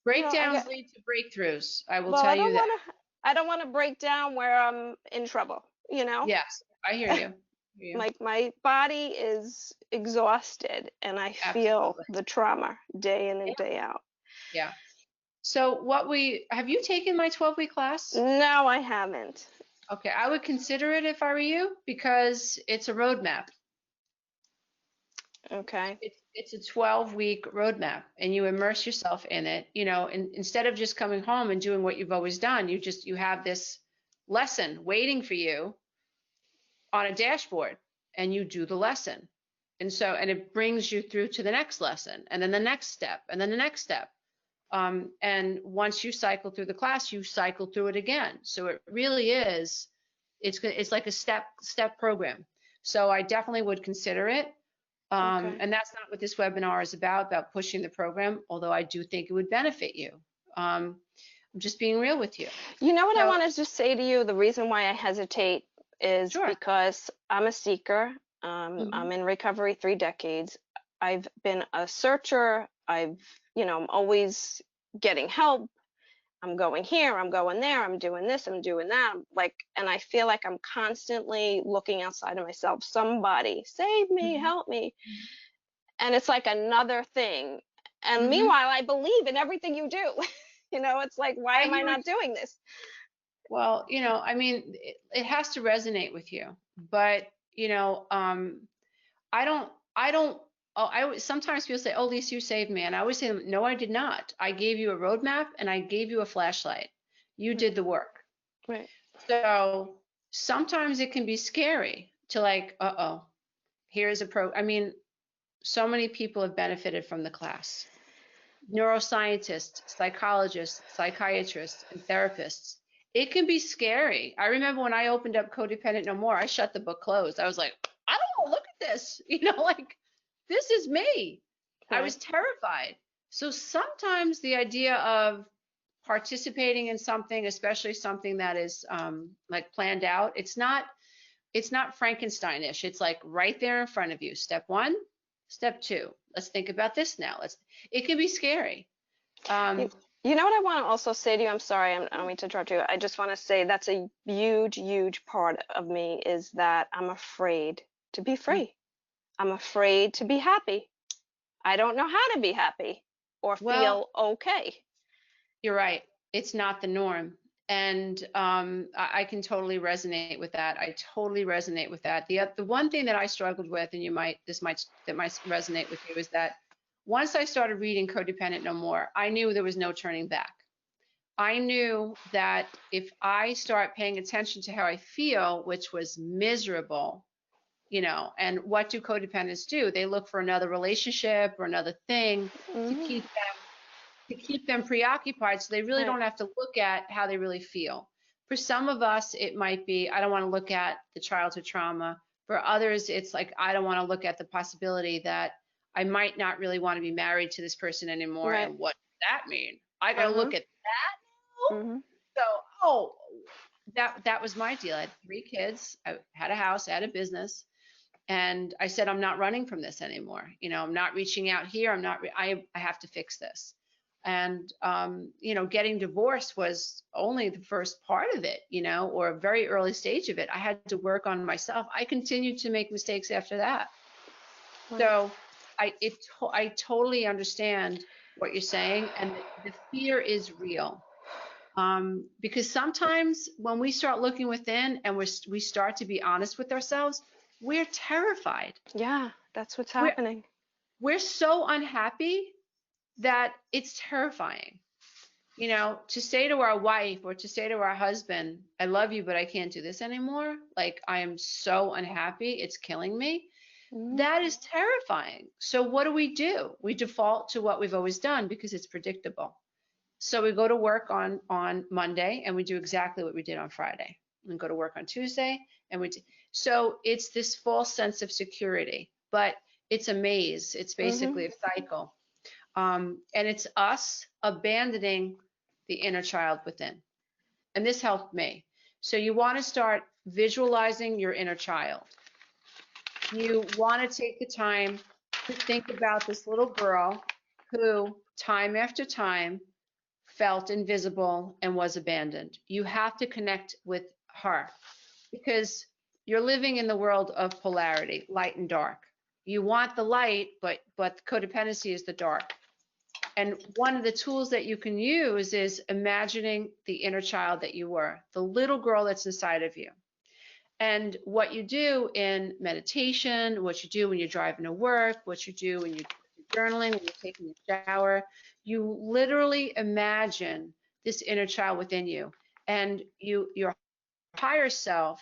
Breakdowns get, lead to breakthroughs. I will well, tell you that. I don't want to break down where I'm in trouble, you know? Yes, I hear you. Hear you. Like my body is exhausted and I feel Absolutely. the trauma day in Yeah. and day out. Yeah. So have you taken my 12-week class? No, I haven't. Okay, I would consider it if I were you because it's a roadmap. Okay. It's a 12-week roadmap and you immerse yourself in it, and instead of just coming home and doing what you've always done, you have this lesson waiting for you on a dashboard and you do the lesson. And it brings you through to the next lesson and then the next step and then the next step. And once you cycle through the class, you cycle through it again. So it really is, it's like a step program. So I definitely would consider it. Okay. And that's not what this webinar is about pushing the program, although I do think it would benefit you. I'm just being real with you. You know what I So, want to just say to you? The reason why I hesitate is sure. because I'm a seeker. Hmm. I'm in recovery 3 decades. I've been a searcher. I'm always getting help. I'm going here, I'm going there, I'm doing this, I'm doing that. And I feel like I'm constantly looking outside of myself. Somebody save me, Hmm. help me. And it's like another thing. And Hmm. meanwhile, I believe in everything you do. It's like, why I am I hear what not doing this? Well, I mean, it has to resonate with you, but I don't. Oh, sometimes people say, "Oh, Lisa, you saved me," and I always say, "No, I did not. I gave you a roadmap and I gave you a flashlight. You Right, did the work." right. So sometimes it can be scary to like, "Uh-oh, here's a pro." I mean, so many people have benefited from the class. Neuroscientists, psychologists, psychiatrists, and therapists. It can be scary. I remember when I opened up Codependent No More, I shut the book closed. I was like, I don't want to look at this. Like this is me. I Right. was terrified. So sometimes the idea of participating in something, especially something that is like planned out, it's not Frankensteinish. It's like right there in front of you. Step one, step two. Let's think about this now. It can be scary. You, Um, you know what I want to also say to you? I'm sorry, I don't mean to interrupt you. I just want to say that's a huge, huge part of me is that I'm afraid to be free. I'm afraid to be happy. I don't know how to be happy or well, feel okay. you're right. It's not the norm. And I can totally resonate with that. I totally resonate with that. The one thing that I struggled with, and that might resonate with you, is that once I started reading Codependent No More, I knew there was no turning back. I knew that if I start paying attention to how I feel, which was miserable, and what do codependents do? They look for another relationship or another thing to Hmm. keep them preoccupied so they really Right. don't have to look at how they really feel. For some of us, it might be, I don't want to look at the childhood trauma. For others, it's like, I don't want to look at the possibility that I might not really want to be married to this person anymore. Right. And what does that mean? I got to Uh-huh. look at that now? Hmm. So, oh, that was my deal. I had 3 kids. I had a house, I had a business. And I said, I'm not running from this anymore. I'm not reaching out here. I have to fix this. And, getting divorced was only the first part of it, or a very early stage of it. I had to work on myself. I continued to make mistakes after that. Right. So I totally understand what you're saying. And the fear is real. Because sometimes when we start looking within and we start to be honest with ourselves, we're terrified. Yeah, that's what's We're happening. we're so unhappy that it's terrifying. To say to our wife or to say to our husband, I love you, but I can't do this anymore. Like I am so unhappy, it's killing me. Hmm. That is terrifying. So what do? We default to what we've always done because it's predictable. So we go to work on Monday and we do exactly what we did on Friday. And go to work on Tuesday and so it's this false sense of security, but it's a maze. It's Hmm. basically a cycle. And it's us abandoning the inner child within. And this helped me So you want to start visualizing your inner child. You want to take the time to think about this little girl who, time after time, felt invisible and was abandoned. You have to connect with her because you're living in the world of polarity, light and dark. You want the light, but codependency is the dark. And one of the tools that you can use is imagining the inner child that you were, the little girl that's inside of you. And what you do in meditation, what you do when you're driving to work, what you do when you're journaling, when you're taking a shower, you literally imagine this inner child within you. And your higher self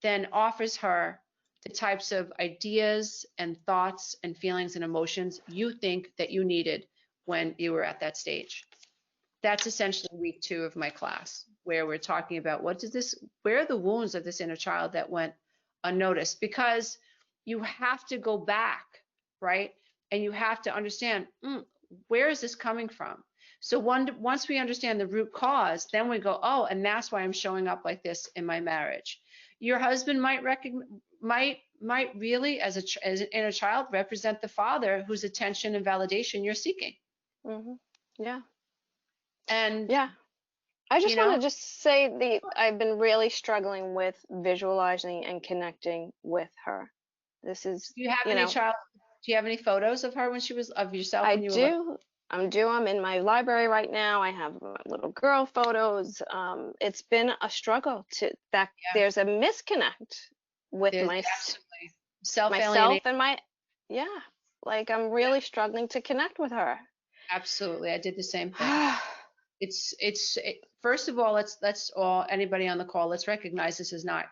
then offers her the types of ideas and thoughts and feelings and emotions you think that you needed when you were at that stage. That's essentially week 2 of my class, where we're talking about where are the wounds of this inner child that went unnoticed? Because you have to go back, right? And you have to understand, where is this coming from? So once we understand the root cause, then we go, oh, and that's why I'm showing up like this in my marriage. Your husband might really, as an inner child, represent the father whose attention and validation you're seeking. Mm-hmm. Yeah. And yeah, I just want know, to just say I've been really struggling with visualizing and connecting with her. This is, do you have any child? Do you have any photos of her when she was of yourself I when you were do. I'm in my library right now. I have my little girl photos. It's been a struggle there's a misconnect with absolutely myself self-alienation? and like I'm really struggling to connect with her. Absolutely, I did the same thing. First of all, let's all, anybody on the call, let's recognize this is not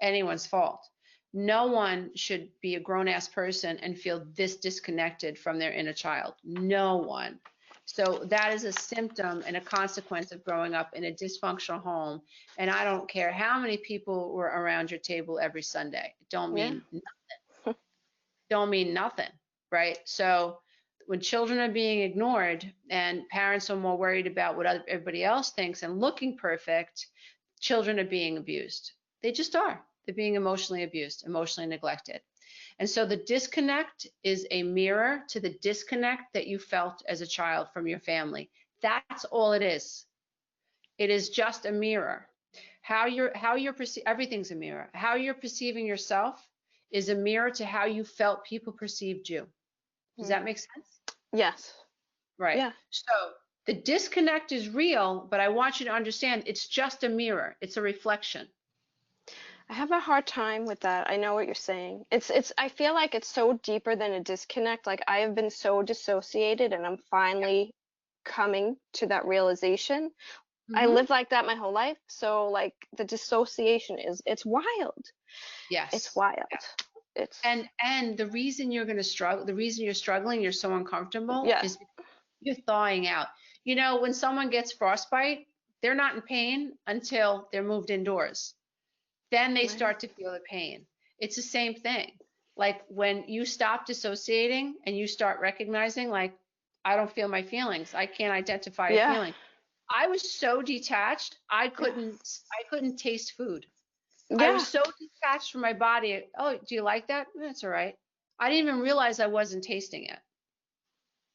anyone's fault. No one should be a grown-ass person and feel this disconnected from their inner child. No one. So that is a symptom and a consequence of growing up in a dysfunctional home. And I don't care how many people were around your table every Sunday. It don't mean nothing. Don't mean nothing, right? So when children are being ignored and parents are more worried about what everybody else thinks and looking perfect, children are being abused. They just are. They're being emotionally abused, emotionally neglected. And so the disconnect is a mirror to the disconnect that you felt as a child from your family. That's all it is. It is just a mirror. Everything's a mirror. How you're perceiving yourself is a mirror to how you felt people perceived you. Does that make sense? Yes. Right. Yeah. So the disconnect is real, but I want you to understand it's just a mirror. It's a reflection. I have a hard time with that. I know what you're saying. I feel like it's so deeper than a disconnect. Like I have been so dissociated and I'm finally coming to that realization. I lived like that my whole life. So like the dissociation it's wild. Yes. It's wild. Yeah. And the reason you're going to struggle, the reason you're struggling, you're so uncomfortable is because you're thawing out. You know, when someone gets frostbite, they're not in pain until they're moved indoors. Then they start to feel the pain. It's the same thing. Like when you stop dissociating and you start recognizing, like, I don't feel my feelings. I can't identify a feeling. I was so detached, I couldn't taste food. I was so detached from my body. Oh, do you like that? That's all right. I didn't even realize I wasn't tasting it.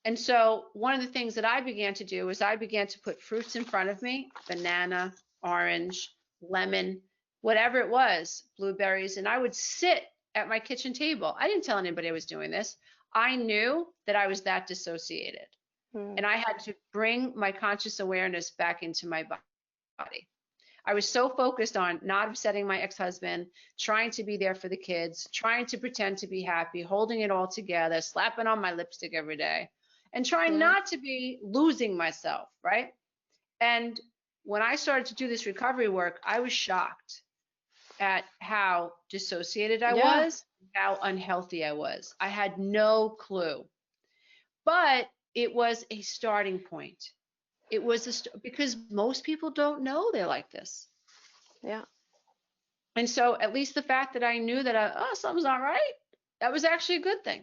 And so one of the things that I began to do is I began to put fruits in front of me, banana, orange, lemon, whatever it was, blueberries, and I would sit at my kitchen table. I didn't tell anybody I was doing this. I knew that I was that dissociated. And I had to bring my conscious awareness back into my body. I was so focused on not upsetting my ex-husband, trying to be there for the kids, trying to pretend to be happy, holding it all together, slapping on my lipstick every day, and trying not to be losing myself, right? And when I started to do this recovery work, I was shocked at how dissociated I was, how unhealthy I was. I had no clue. But it was a starting point. It was because most people don't know they're like this. Yeah. And so at least the fact that I knew that something's not right, that was actually a good thing.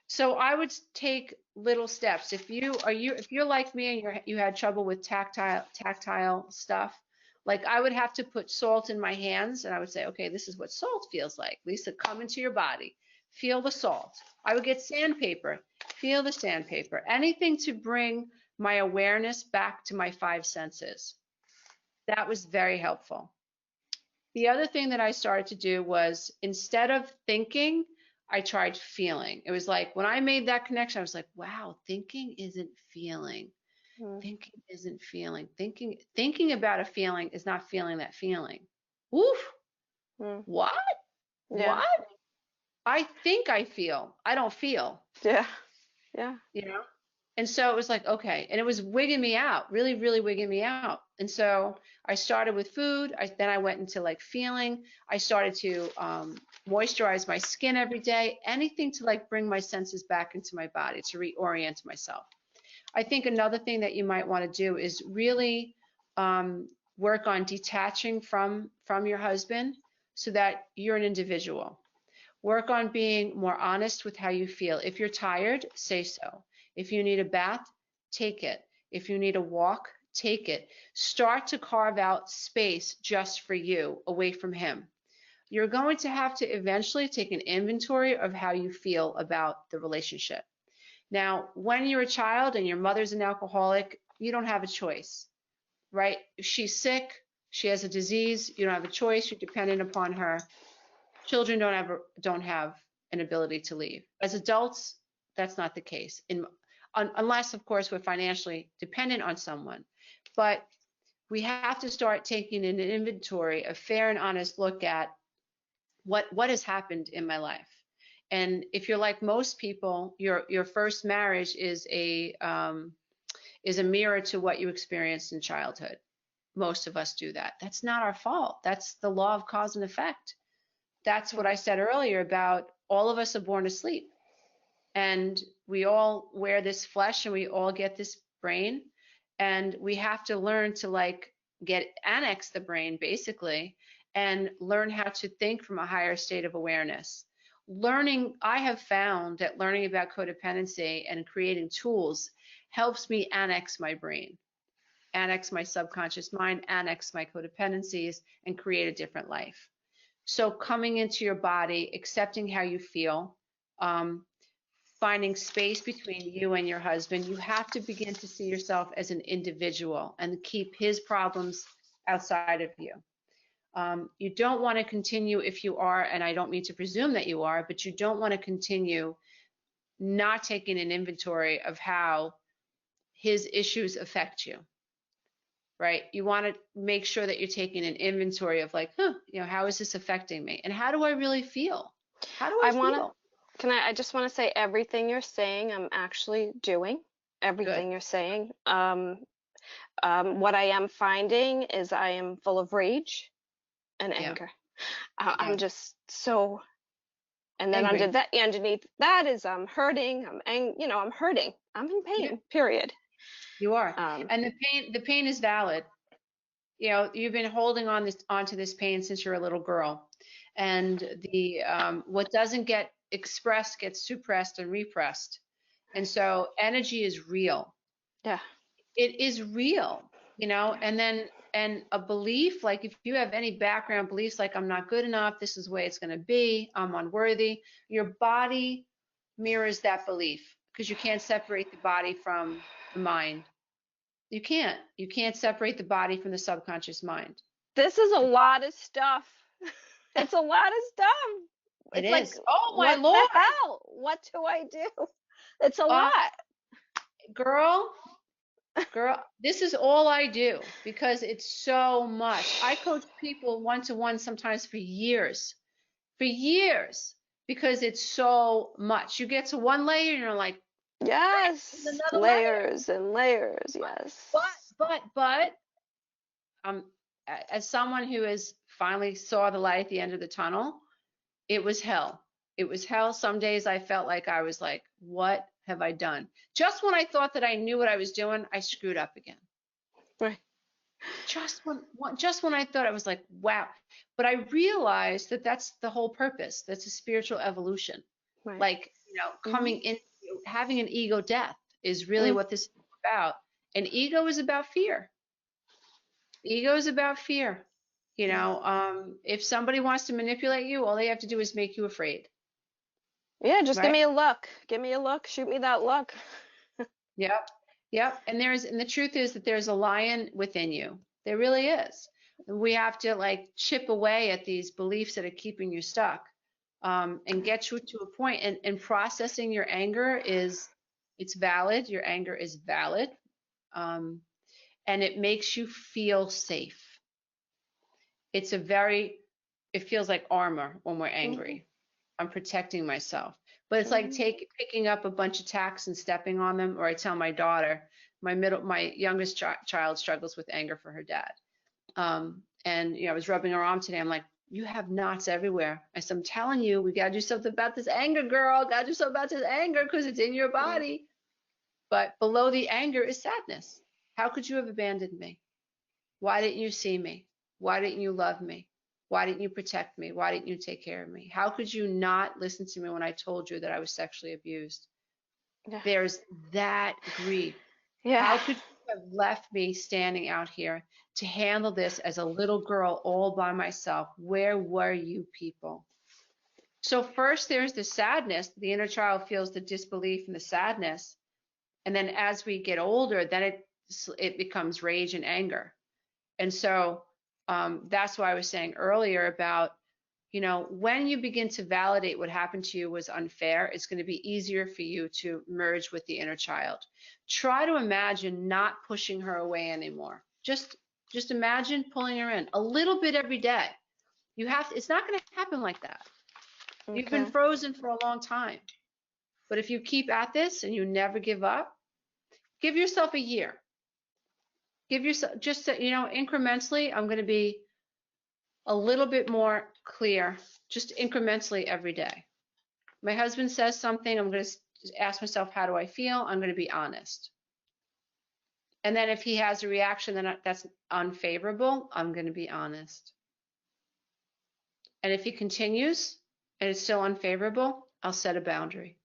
So I would take little steps. If you're like me and you had trouble with tactile stuff, Like I would have to put salt in my hands and I would say, okay, this is what salt feels like. Lisa, come into your body, feel the salt. I would get sandpaper, feel the sandpaper, anything to bring my awareness back to my five senses. That was very helpful. The other thing that I started to do was instead of thinking, I tried feeling. It was like when I made that connection, I was like, wow, thinking isn't feeling. Thinking isn't feeling. Thinking about a feeling is not feeling that feeling. Oof. What? Yeah. What? I think I feel. I don't feel. Yeah. Yeah. You know? And so it was like, okay. And it was wigging me out, really, really wigging me out. And so I started with food. Then I went into like feeling. I started to moisturize my skin every day, anything to like bring my senses back into my body, to reorient myself. I think another thing that you might want to do is really work on detaching from your husband so that you're an individual. Work on being more honest with how you feel. If you're tired, say so. If you need a bath, take it. If you need a walk, take it. Start to carve out space just for you, away from him. You're going to have to eventually take an inventory of how you feel about the relationship. Now, when you're a child and your mother's an alcoholic, you don't have a choice, right? If she's sick, she has a disease, you don't have a choice, you're dependent upon her. Children don't have an ability to leave. As adults, that's not the case, unless, of course, we're financially dependent on someone. But we have to start taking an inventory, a fair and honest look at what has happened in my life. And if you're like most people, your first marriage is a mirror to what you experienced in childhood. Most of us do that. That's not our fault. That's the law of cause and effect. That's what I said earlier about all of us are born asleep. And we all wear this flesh and we all get this brain. And we have to learn to like annex the brain basically and learn how to think from a higher state of awareness. I have found that learning about codependency and creating tools helps me annex my brain, annex my subconscious mind, annex my codependencies, and create a different life. So coming into your body, accepting how you feel, finding space between you and your husband, you have to begin to see yourself as an individual and keep his problems outside of you. You don't want to continue if you are, and I don't mean to presume that you are, but you don't want to continue not taking an inventory of how his issues affect you, right? You want to make sure that you're taking an inventory of like, how is this affecting me? And how do I really feel? How do I feel? I just want to say everything you're saying, I'm actually doing everything you're saying. What I am finding is I am full of rage and anger. I'm just so, and then underneath that is I'm hurting. I'm hurting. I'm in pain. Period. You are, and the pain is valid. You've been holding onto this pain since you're a little girl, and the what doesn't get expressed gets suppressed and repressed, and so energy is real. Yeah, it is real, and a belief, like if you have any background beliefs like I'm not good enough, this is the way it's going to be, I'm unworthy, your body mirrors that belief because you can't separate the body from the mind. You can't separate the body from the subconscious mind. This is a lot of stuff. It's a lot of stuff. It it's is. Like, oh my what Lord, the hell? What do I do? It's a lot. Girl, this is all I do because it's so much. I coach people one-to-one sometimes for years, because it's so much. You get to one layer and you're like, yes, layers and layers. Yes. But as someone who has finally saw the light at the end of the tunnel, it was hell. It was hell. Some days I felt like I was like, what have I done? Just when I thought that I knew what I was doing, I screwed up again. Right. Just when I thought, I was like, wow. But I realized that that's the whole purpose. That's a spiritual evolution. Right. Like, coming in, having an ego death is really what this is about. And ego is about fear. Ego is about fear. You know, if somebody wants to manipulate you, all they have to do is make you afraid. Yeah, just give Right? me a look. Give me a look. Shoot me that look. Yep. Yep. And the truth is that there's a lion within you. There really is. We have to like chip away at these beliefs that are keeping you stuck, and get you to a point. And processing your anger it's valid. Your anger is valid. Um, and it makes you feel safe. It feels like armor when we're angry. I'm protecting myself. But it's like picking up a bunch of tacks and stepping on them. Or I tell my daughter, my youngest child struggles with anger for her dad. And I was rubbing her arm today. I'm like, you have knots everywhere. I said, I'm telling you, we got to do something about this anger, girl. Got to do something about this anger because it's in your body. But below the anger is sadness. How could you have abandoned me? Why didn't you see me? Why didn't you love me? Why didn't you protect me? Why didn't you take care of me? How could you not listen to me when I told you that I was sexually abused? Yeah. There's that grief. Yeah. How could you have left me standing out here to handle this as a little girl all by myself? Where were you people? So first there's the sadness. The inner child feels the disbelief and the sadness. And then as we get older, then it becomes rage and anger. And so that's why I was saying earlier about, when you begin to validate what happened to you was unfair, it's going to be easier for you to merge with the inner child. Try to imagine not pushing her away anymore. Just imagine pulling her in a little bit every day. It's not going to happen like that. Okay. You've been frozen for a long time. But if you keep at this and you never give up, give yourself a year. Give yourself just, incrementally, I'm going to be a little bit more clear, just incrementally every day. My husband says something, I'm going to ask myself, how do I feel? I'm going to be honest. And then if he has a reaction that's unfavorable, I'm going to be honest. And if he continues and it's still unfavorable, I'll set a boundary.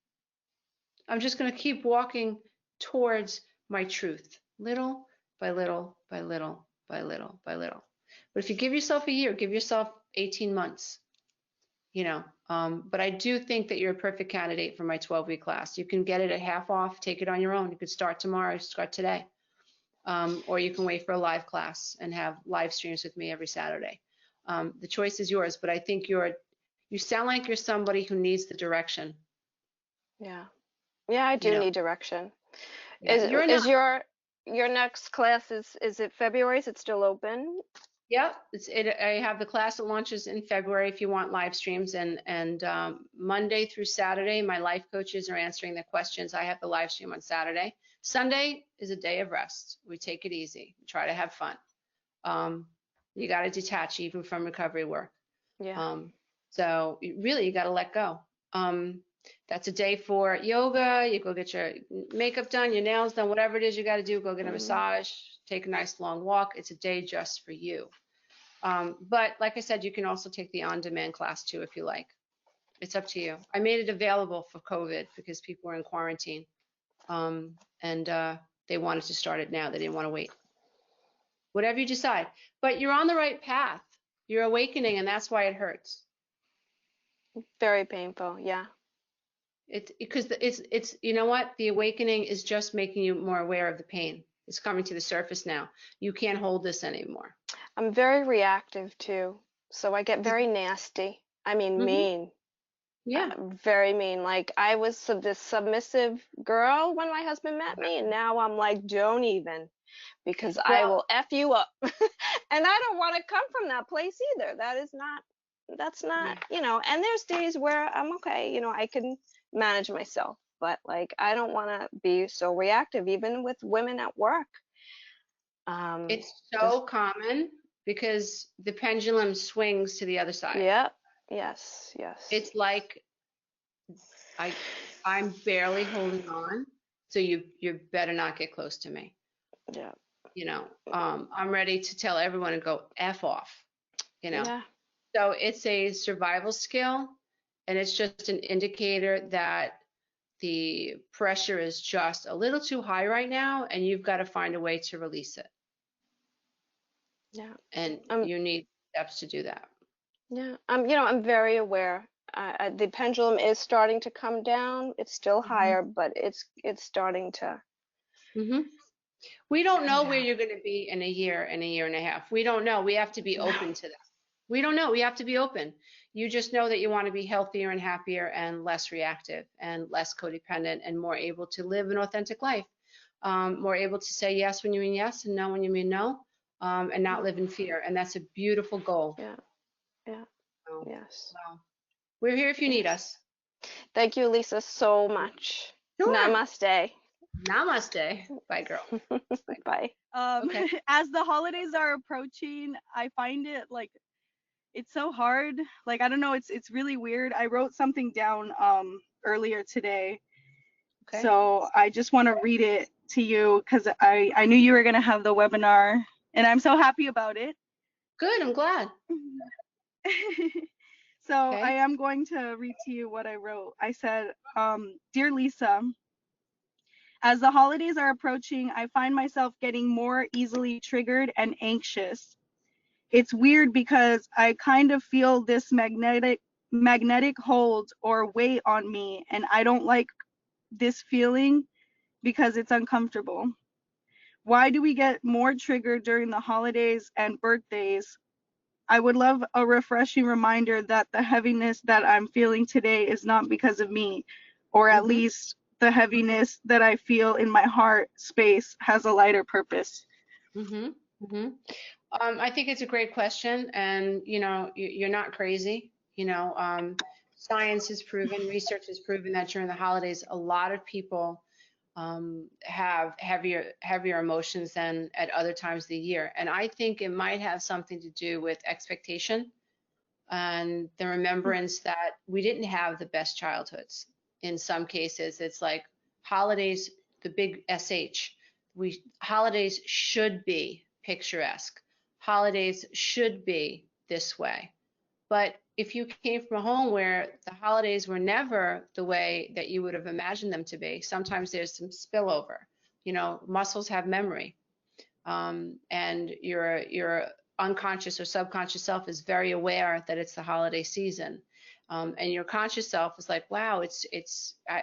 I'm just going to keep walking towards my truth, little by little by little by little by little. But if you give yourself a year, give yourself 18 months, but I do think that you're a perfect candidate for my 12-week class. You can get it at half off, take it on your own. You could start tomorrow, start today. Or you can wait for a live class and have live streams with me every Saturday. The choice is yours, but I think you sound like you're somebody who needs the direction. Yeah. Yeah, I do need direction. Yeah, Is your next class is it February? Is it still open? Yep, I have the class that launches in February if you want live streams, and Monday through Saturday, my life coaches are answering the questions. I have the live stream on Saturday. Sunday is a day of rest. We take it easy, try to have fun. You got to detach even from recovery work. Yeah. So you got to let go. That's a day for yoga. You go get your makeup done, your nails done, whatever it is you got to do. Go get a massage, take a nice long walk. It's a day just for you. But like I said, you can also take the on-demand class too if you like. It's up to you. I made it available for COVID because people were in quarantine, and they wanted to start it now. They didn't want to wait. Whatever you decide. But you're on the right path. You're awakening, and that's why it hurts. Very painful. Yeah. It's you know what? The awakening is just making you more aware of the pain. It's coming to the surface now. You can't hold this anymore. I'm very reactive too, so I get very nasty. I mean, mean. Yeah. Very mean. Like I was this submissive girl when my husband met me, and now I'm like, don't even, because I will F you up. And I don't want to come from that place either. That's not, and there's days where I'm okay, I can manage myself, but like I don't want to be so reactive, even with women at work. It's so common because the pendulum swings to the other side. Yeah. Yes. It's like I'm barely holding on, so you better not get close to me. Yeah. I'm ready to tell everyone to go F off. Yeah. So it's a survival skill, and it's just an indicator that the pressure is just a little too high right now, and you've got to find a way to release it. Yeah. And you need steps to do that. Yeah. I'm very aware. The pendulum is starting to come down. It's still higher, but it's starting to Mm-hmm. We don't come know where down. you're going to be in a year and a year and a half. We don't know. We have to be open to that. We don't know. We have to be open. You just know that you want to be healthier and happier and less reactive and less codependent and more able to live an authentic life. More able to say yes when you mean yes and no when you mean no, and not live in fear. And that's a beautiful goal. Yeah. Yeah. So, Yes. well, we're here if you need us. Thank you, Lisa, so much. Sure. Namaste. Namaste. Bye, girl. Bye. Okay. As the holidays are approaching, I find it like it's so hard. Like I don't know, it's really weird. I wrote something down earlier today. Okay. So I just want to read it to you because I knew you were going to have the webinar and I'm so happy about it. Good. I'm glad. So Okay. I am going to read to you what I wrote. I said, Dear Lisa, as the holidays are approaching, I find myself getting more easily triggered and anxious. It's weird because I kind of feel this magnetic hold or weight on me, and I don't like this feeling because it's uncomfortable. Why do we get more triggered during the holidays and birthdays? I would love a refreshing reminder that the heaviness that I'm feeling today is not because of me, or at least the heaviness that I feel in my heart space has a lighter purpose. I think it's a great question, and you're not crazy. Science has proven, research has proven that during the holidays, a lot of people have heavier emotions than at other times of the year. And I think it might have something to do with expectation and the remembrance that we didn't have the best childhoods. In some cases, it's like holidays, the big SH. Holidays should be picturesque. Holidays should be this way. But if you came from a home where the holidays were never the way that you would have imagined them to be, sometimes there's some spillover. Muscles have memory, and your unconscious or subconscious self is very aware that it's the holiday season, and your conscious self is like, wow,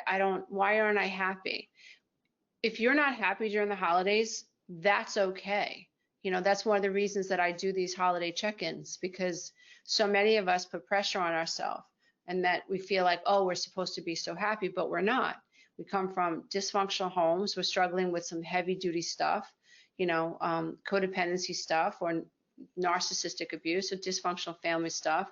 I don't, why aren't I happy? If you're not happy during the holidays, that's okay. That's one of the reasons that I do these holiday check-ins, because so many of us put pressure on ourselves and that we feel like, oh, we're supposed to be so happy, but we're not. We come from dysfunctional homes. We're struggling with some heavy duty stuff, codependency stuff or narcissistic abuse or dysfunctional family stuff.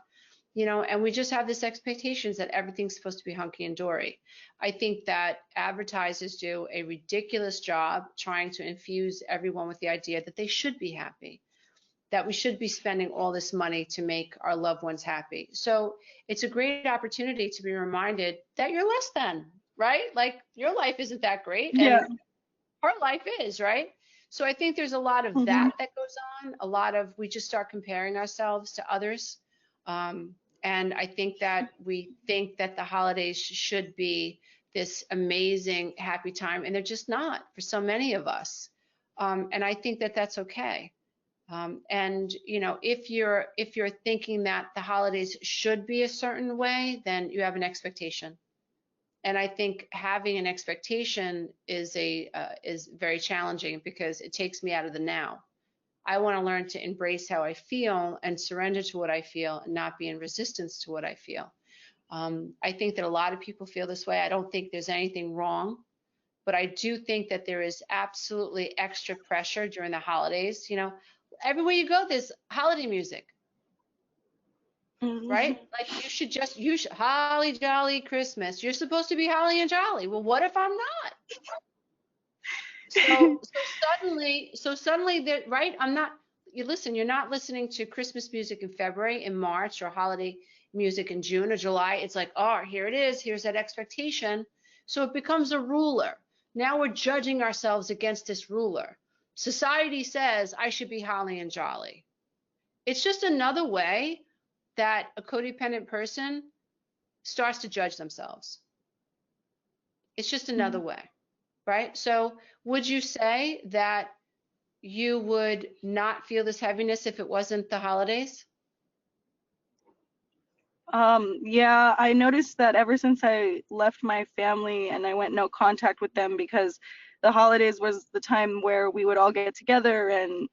And we just have this expectations that everything's supposed to be hunky and dory. I think that advertisers do a ridiculous job trying to infuse everyone with the idea that they should be happy, that we should be spending all this money to make our loved ones happy. So it's a great opportunity to be reminded that you're less than, right? Like your life isn't that great, and her life is, right? So I think there's a lot of that goes on. A lot of, we just start comparing ourselves to others. And I think that we think that the holidays should be this amazing, happy time, and they're just not for so many of us. And I think that that's okay. And if you're thinking that the holidays should be a certain way, then you have an expectation. And I think having an expectation is very challenging because it takes me out of the now. I want to learn to embrace how I feel and surrender to what I feel and not be in resistance to what I feel. I think that a lot of people feel this way. I don't think there's anything wrong, but I do think that there is absolutely extra pressure during the holidays. Everywhere you go, there's holiday music, right? Like you should holly jolly Christmas. You're supposed to be holly and jolly. Well, what if I'm not? So suddenly that, right? You're not listening to Christmas music in February, in March, or holiday music in June or July. It's like, oh, here it is. Here's that expectation. So it becomes a ruler. Now we're judging ourselves against this ruler. Society says I should be holly and jolly. It's just another way that a codependent person starts to judge themselves. It's just another way. Right? So would you say that you would not feel this heaviness if it wasn't the holidays? Yeah, I noticed that ever since I left my family and I went no contact with them, because the holidays was the time where we would all get together and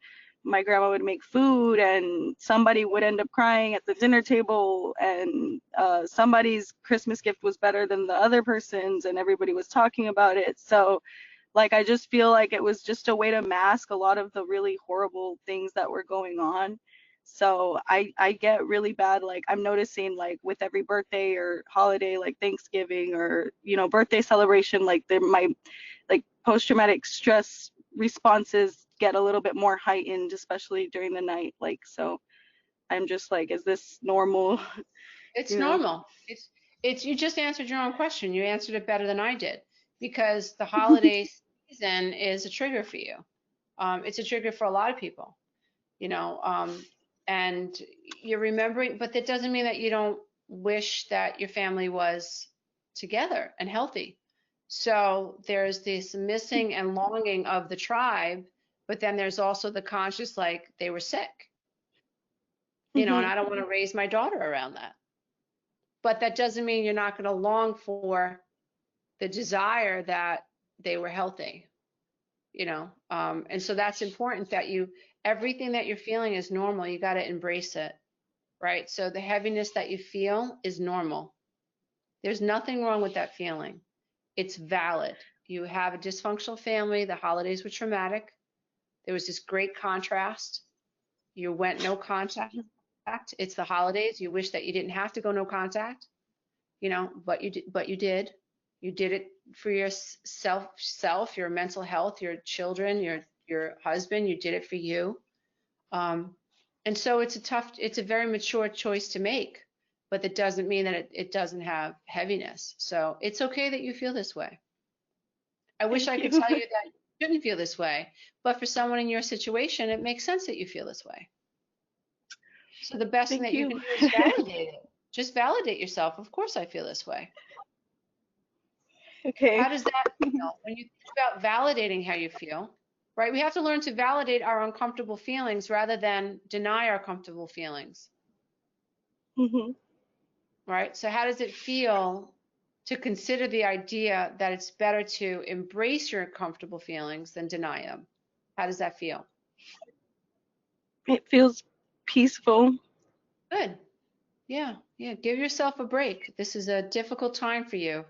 my grandma would make food and somebody would end up crying at the dinner table, and somebody's Christmas gift was better than the other person's and everybody was talking about it. So like I just feel like it was just a way to mask a lot of the really horrible things that were going on. So I get really bad, like I'm noticing like with every birthday or holiday, like Thanksgiving or birthday celebration, like my like post-traumatic stress responses get a little bit more heightened, especially during the night. Like, so I'm just like, is this normal? It's you know normal. It's you just answered your own question. You answered it better than I did, because the holiday season is a trigger for you. It's a trigger for a lot of people, you know, and you're remembering, but that doesn't mean that you don't wish that your family was together and healthy. So there's this missing and longing of the tribe, but then there's also the conscious, like they were sick, and hmm I don't want to raise my daughter around that. But that doesn't mean you're not going to long for the desire that they were healthy, and so that's important, that everything that you're feeling is normal. You got to embrace it, right? So the heaviness that you feel is normal. There's nothing wrong with that feeling. It's valid. You have a dysfunctional family. The holidays were traumatic. There was this great contrast. You went no contact. It's the holidays. You wish that you didn't have to go no contact, but you did. But you did. You did it for your your mental health, your children, your husband. You did it for you. And so it's a very mature choice to make, but that doesn't mean that it doesn't have heaviness. So it's okay that you feel this way. I wish Thank I could you. tell you that you shouldn't feel this way, but for someone in your situation, it makes sense that you feel this way. So the best thing Thank that you you. can do is validate it. Just validate yourself. Of course I feel this way. Okay. How does that feel? When you think about validating how you feel, right? We have to learn to validate our uncomfortable feelings rather than deny our comfortable feelings, hmm right? So how does it feel to consider the idea that it's better to embrace your comfortable feelings than deny them? How does that feel? It feels peaceful. Good. Yeah, yeah. Give yourself a break. This is a difficult time for you,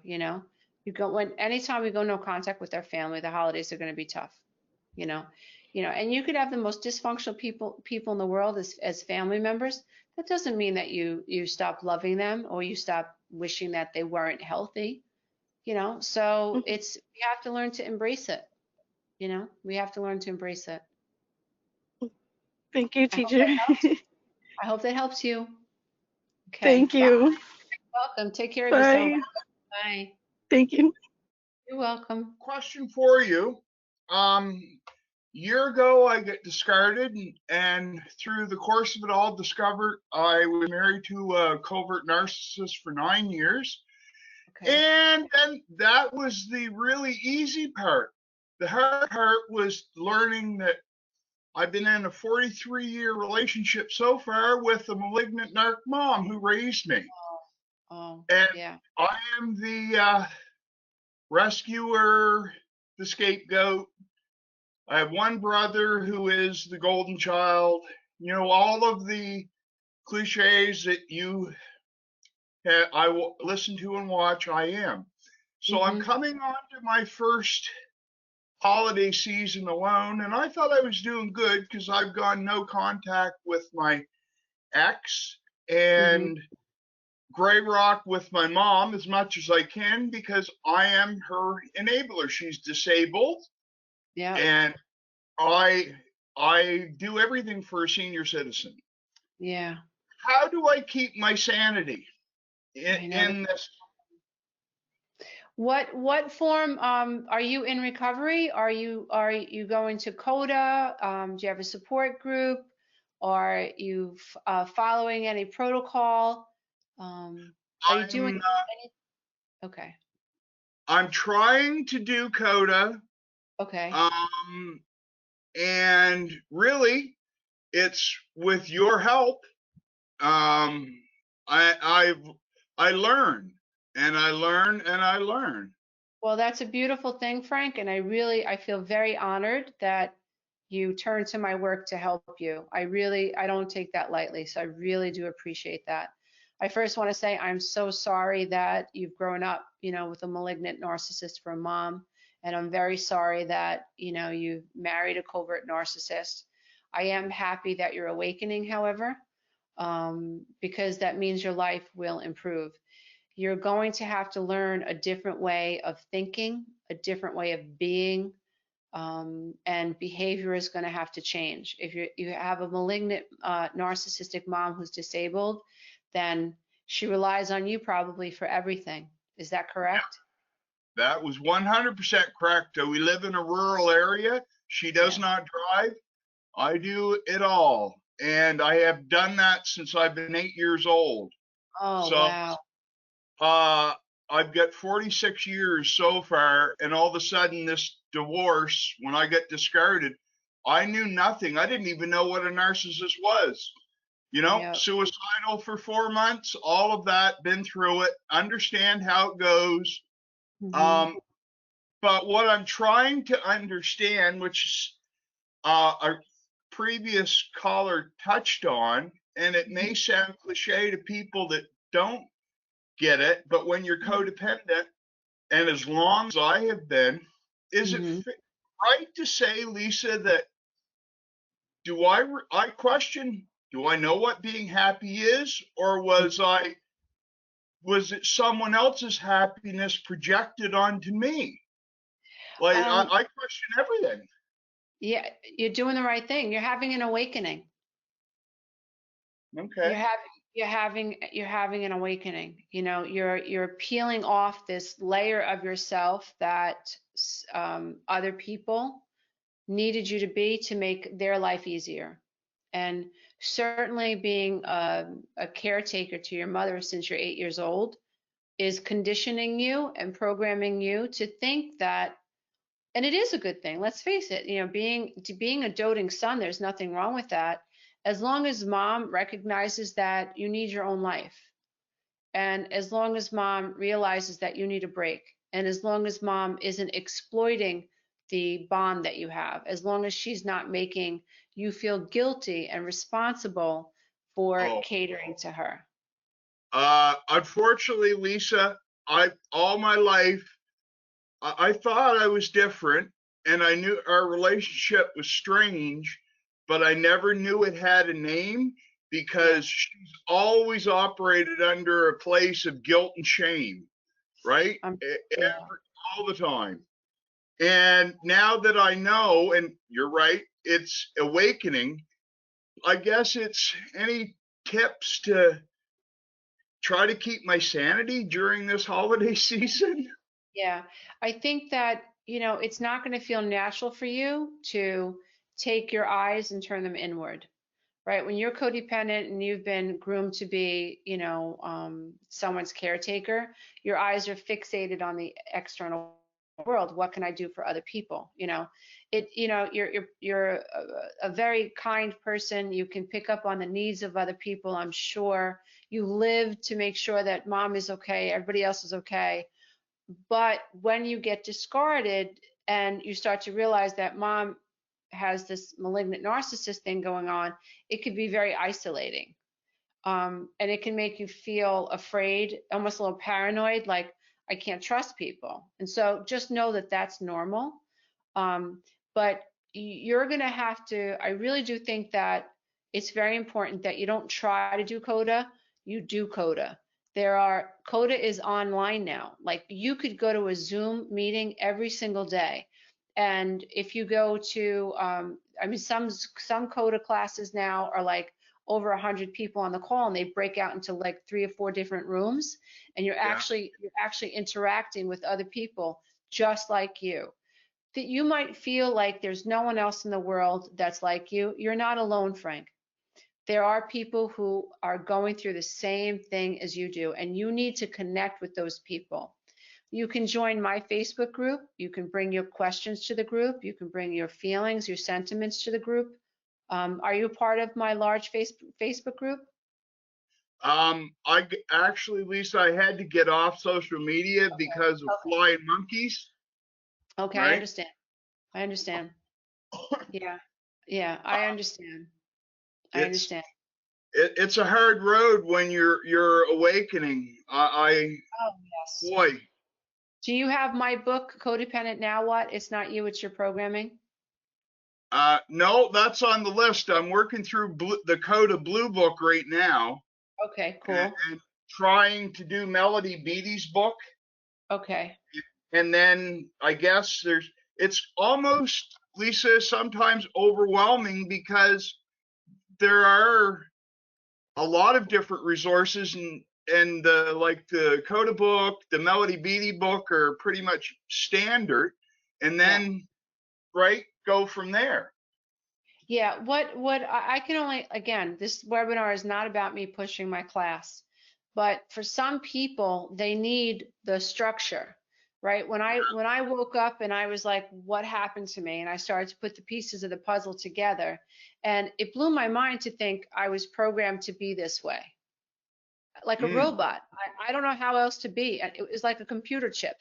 anytime we go no contact with our family, the holidays are going to be tough, you know. And you could have the most dysfunctional people in the world as family members. That doesn't mean that you stop loving them or you stop wishing that they weren't healthy, So Mhm. we have to learn to embrace it, We have to learn to embrace it. Thank you, I hope teacher. that helps. I hope that helps you. Okay. Thank Bye. you. Welcome. Take care of yourself. Bye. Bye. Thank you. You're welcome. Question for you. Year ago, I got discarded, and through the course of it all, discovered I was married to a covert narcissist for 9 years. Okay. And then that was the really easy part. The hard part was learning that I've been in a 43-year relationship so far with a malignant narc mom who raised me. Oh, And yeah. I am the rescuer, the scapegoat. I have one brother who is the golden child. All of the cliches that I will listen to and watch, I am. So I'm Mm-hmm. coming on to my first holiday season alone, and I thought I was doing good because I've gone no contact with my ex Mm-hmm. and gray rock with my mom as much as I can because I am her enabler. She's disabled, Yeah. and I do everything for a senior citizen. Yeah. How do I keep my sanity I know. in this? What form are you in recovery? Are you going to CODA? Do you have a support group? Are you following any protocol? Are you doing I'm any? Okay. I'm trying to do CODA. Okay. Um, And really, it's with your help. I learn and I learn and I learn. Well, that's a beautiful thing, Frank, and I feel very honored that you turned to my work to help you. I don't take that lightly, so I really do appreciate that. I first want to say I'm so sorry that you've grown up, with a malignant narcissist for a mom, and I'm very sorry that, you married a covert narcissist. I am happy that you're awakening, however, because that means your life will improve. You're going to have to learn a different way of thinking, a different way of being, and behavior is going to have to change. If you have a malignant narcissistic mom who's disabled, then she relies on you probably for everything. Is that correct? That was 100% correct. We live in a rural area. She does Yeah. not drive. I do it all. And I have done that since I've been 8 years old. Oh, So wow. I've got 46 years so far, and all of a sudden this divorce, when I got discarded, I knew nothing. I didn't even know what a narcissist was. Yep. Suicidal for 4 months, all of that, been through it, understand how it goes. Mhm. But what I'm trying to understand, which a previous caller touched on, and it may sound cliche to people that don't get it, but when you're codependent, and as long as I have been, is it Mhm. right to say, Lisa, that I question, do I know what being happy is, or was it someone else's happiness projected onto me? Like Um, I question everything. yeah, you're doing the right thing. You're having an awakening. You're Okay. having you're having an awakening. You're peeling off this layer of yourself that other people needed you to be to make their life easier. And certainly being a caretaker to your mother since you're 8 years old is conditioning you and programming you to think that, and it is a good thing. Let's face it, being a doting son, there's nothing wrong with that, as long as mom recognizes that you need your own life, and as long as mom realizes that you need a break, and as long as mom isn't exploiting the bond that you have, as long as she's not making you feel guilty and responsible for Oh, catering to her. unfortunately, Lisa, I all my life I thought I was different, and I knew our relationship was strange, but I never knew it had a name Yeah. because she's always operated under a place of guilt and shame, right? Yeah. All the time. And now that I know, and you're right, it's awakening, I guess it's any tips to try to keep my sanity during this holiday season? Yeah, I think that, it's not going to feel natural for you to take your eyes and turn them inward, right? When you're codependent and you've been groomed to be, someone's caretaker, your eyes are fixated on the external world. What can I do for other people? You're a very kind person. You can pick up on the needs of other people, I'm sure. You live to make sure that mom is okay, everybody else is okay. But when you get discarded and you start to realize that mom has this malignant narcissist thing going on, it could be very isolating. And it can make you feel afraid, almost a little paranoid, like I can't trust people. And so just know that that's normal. But you're going to have to, I really do think that it's very important that you don't try to do CODA, you do CODA. CODA is online now. Like you could go to a Zoom meeting every single day. And if you go to, some CODA classes now are like over 100 people on the call, and they break out into like 3 or 4 different rooms, and you're Yeah. actually interacting with other people just like you. That you might feel like there's no one else in the world that's like you. You're not alone, Frank. There are people who are going through the same thing as you do, and you need to connect with those people. You can join my Facebook group. You can bring your questions to the group. You can bring your feelings, your sentiments to the group. Are you part of my large Facebook group? Actually, Lisa, I had to get off social media because of Okay. flying monkeys, Okay, I right? understand. I understand. Yeah. Yeah, I understand. I It's understand. it's a hard road when you're awakening. Oh, yes. Boy, Do you have my book, Codependent Now What? It's not you, it's your programming. no, that's on the list. I'm working through the Code of Blue book right now, Okay, and, cool. and trying to do Melody Beattie's book. Okay. And then I guess it's almost, Lisa, sometimes overwhelming because there are a lot of different resources, and like the Coda book, the Melody Beattie book are pretty much standard, and Yeah. then right, go from there. Yeah, what I can only, again, this webinar is not about me pushing my class, but for some people, they need the structure, right? When I woke up and I was like, what happened to me? And I started to put the pieces of the puzzle together, and it blew my mind to think I was programmed to be this way, like a Mm, robot. I don't know how else to be. And it was like a computer chip.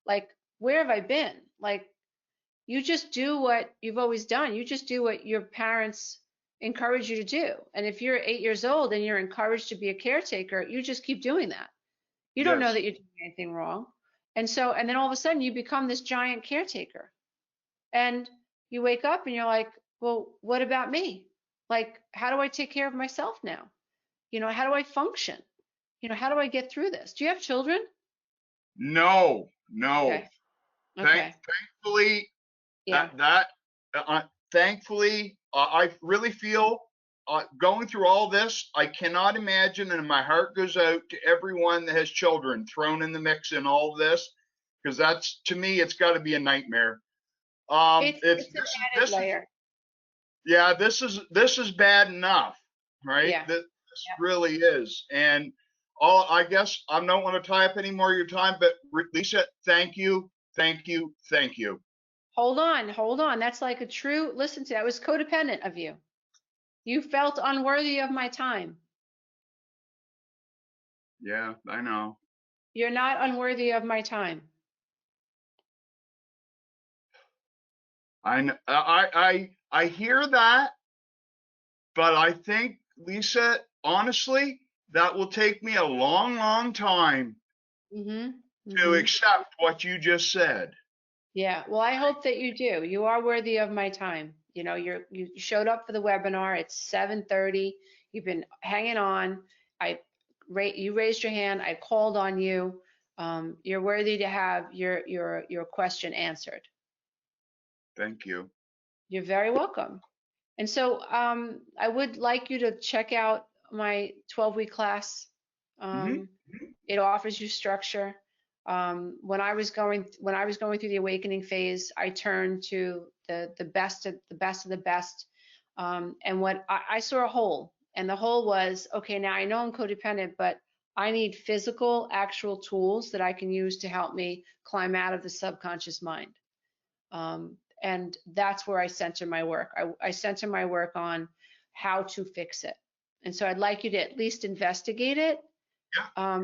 Like, where have I been? Like, you just do what you've always done. You just do what your parents encourage you to do. And if you're 8 years old and you're encouraged to be a caretaker, you just keep doing that. You don't know yes. that you're doing anything wrong. And then all of a sudden you become this giant caretaker. And you wake up and you're like, well, what about me? Like, how do I take care of myself now? How do I function? How do I get through this? Do you have children? No, no. Okay. Okay. Thankfully, Yeah. thankfully, I really feel going through all this, I cannot imagine, and my heart goes out to everyone that has children thrown in the mix in all of this, because that's, to me, it's got to be a nightmare. It's It's an added this is layer. yeah, this is bad enough, right? Yeah. This really is, and all, I guess I don't want to tie up any more of your time, but Lisa, thank you, thank you, thank you. Hold on, hold on. That's like a true, listen to that. Was codependent of you. You felt unworthy of my time. Yeah, I know. You're not unworthy of my time. I hear that, but I think, Lisa, honestly, that will take me a long, long time Mm-hmm. to Mm-hmm. accept what you just said. Yeah. Well, I hope that you do. You are worthy of my time. You showed up for the webinar. It's 7:30. You've been hanging on. You raised your hand. I called on you. You're worthy to have your question answered. Thank you. You're very welcome. And so I would like you to check out my 12-week class. Hmm. It offers you structure. When I was going through the awakening phase, I turned to the best of the best of the best. And what I saw a hole, and the hole was, okay, now I know I'm codependent, but I need physical, actual tools that I can use to help me climb out of the subconscious mind. And that's where I center my work. I center my work on how to fix it. And so I'd like you to at least investigate it. Yeah.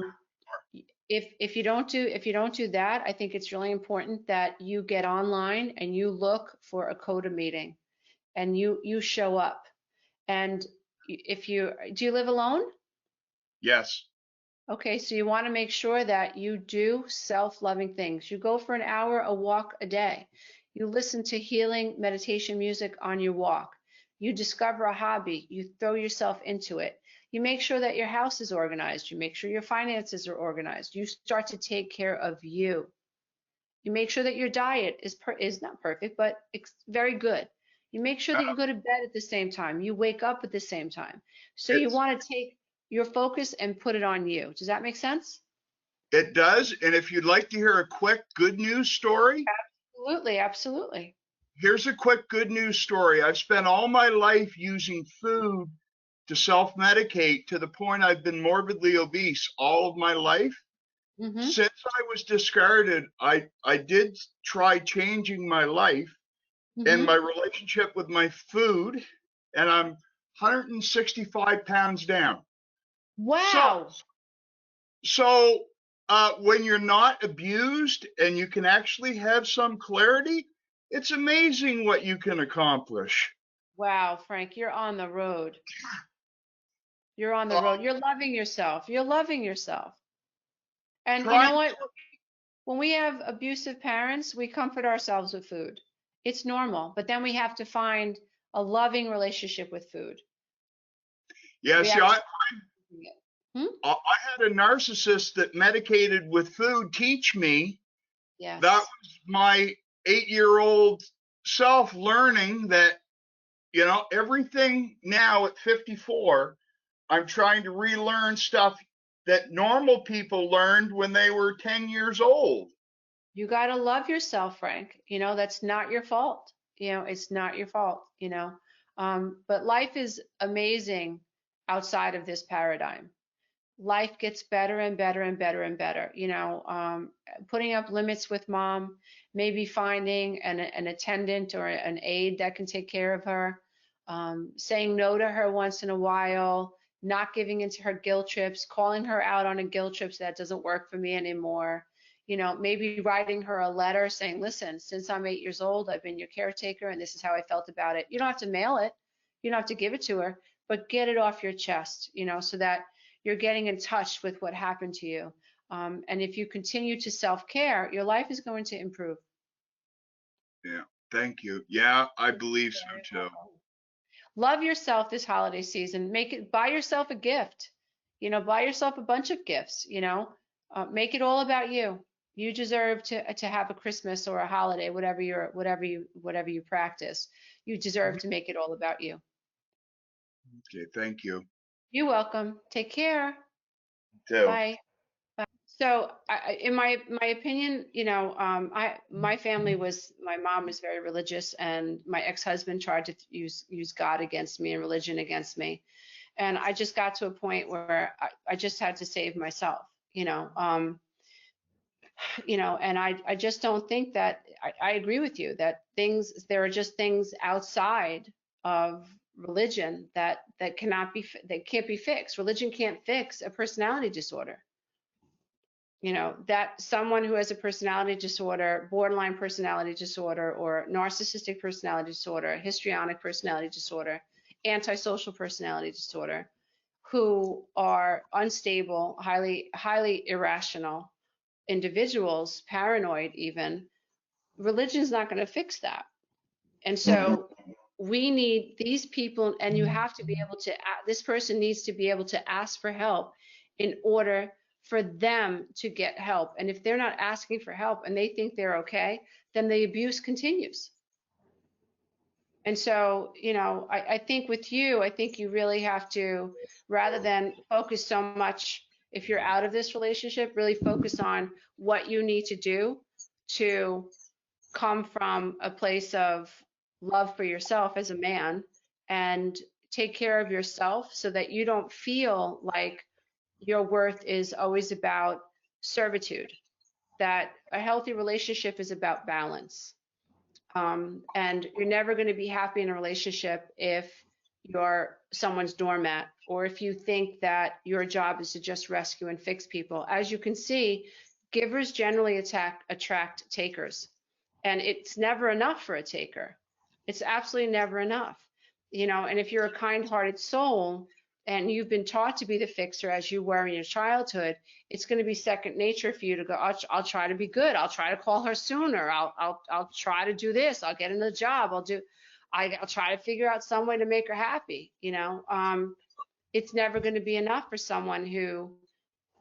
If you don't do that, I think it's really important that you get online and you look for a CODA meeting and you show up. And do you live alone? Yes. Okay, so you want to make sure that you do self-loving things. You go for an hour, a walk a day. You listen to healing meditation music on your walk. You discover a hobby. You throw yourself into it. You make sure that your house is organized. You make sure your finances are organized. You start to take care of you. You make sure that your diet is not perfect, but it's very good. You make sure Uh, that you go to bed at the same time. You wake up at the same time. So you it's want to take your focus and put it on you. Does that make sense? It does. And if you'd like to hear a quick good news story, Absolutely, absolutely. here's a quick good news story. I've spent all my life using food to self-medicate to the point I've been morbidly obese all of my life. Mm-hmm. Since I was discarded, I did try changing my life and Mm-hmm. my relationship with my food, and I'm 165 pounds down. Wow. So when you're not abused and you can actually have some clarity, it's amazing what you can accomplish. Wow, Frank, you're on the road. You're on the Uh, road. You're loving yourself. You're loving yourself. And you trying, know what? When we have abusive parents, we comfort ourselves with food. It's normal, but then we have to find a loving relationship with food. yeah, We see, have to. Hmm? I had a narcissist that medicated with food teach me. That Yes. was my 8-year-old self learning that, everything now at 54, I'm trying to relearn stuff that normal people learned when they were 10 years old. You got to love yourself, Frank. That's not your fault. It's not your fault, but life is amazing outside of this paradigm. Life gets better and better and better and better. Putting up limits with mom, maybe finding an attendant or an aide that can take care of her, saying no to her once in a while, not giving into her guilt trips, calling her out on a guilt trip that doesn't work for me anymore. Maybe writing her a letter saying, listen, since I'm 8 years old, I've been your caretaker and this is how I felt about it. You don't have to mail it. You don't have to give it to her, but get it off your chest, so that you're getting in touch with what happened to you. And if you continue to self-care, your life is going to improve. Yeah, thank you. Yeah, I believe so too. Love yourself this holiday season. Buy yourself a gift. Buy yourself a bunch of gifts. Make it all about you. You deserve to have a Christmas or a holiday, whatever you practice. You deserve to make it all about you. Okay, thank you. You're welcome. Take care. Too. Bye. So, in my opinion, my family my mom was very religious, and my ex-husband tried to use God against me and religion against me, and I just got to a point where I just had to save myself, and I just don't think that I agree with you that there are just things outside of religion that can't be fixed. Religion can't fix a personality disorder. That someone who has a personality disorder, borderline personality disorder, or narcissistic personality disorder, histrionic personality disorder, antisocial personality disorder, who are unstable, highly irrational individuals, paranoid even, religion is not going to fix that. And so we need these people, and you have to be able to, this person needs to be able to ask for help in order for them to get help. And if they're not asking for help and they think they're okay, then the abuse continues. And so, I think with you, I think you really have to, rather than focus so much, if you're out of this relationship, really focus on what you need to do to come from a place of love for yourself as a man and take care of yourself so that you don't feel like your worth is always about servitude, that a healthy relationship is about balance. And you're never going to be happy in a relationship if you're someone's doormat or if you think that your job is to just rescue and fix people. As you can see, givers generally attract takers, and it's never enough for a taker. It's absolutely never enough. And if you're a kind-hearted soul and you've been taught to be the fixer as you were in your childhood, it's going to be second nature for you to go, I'll try to be good. I'll try to call her sooner. I'll try to do this. I'll get another job. I'll try to figure out some way to make her happy. It's never going to be enough for someone who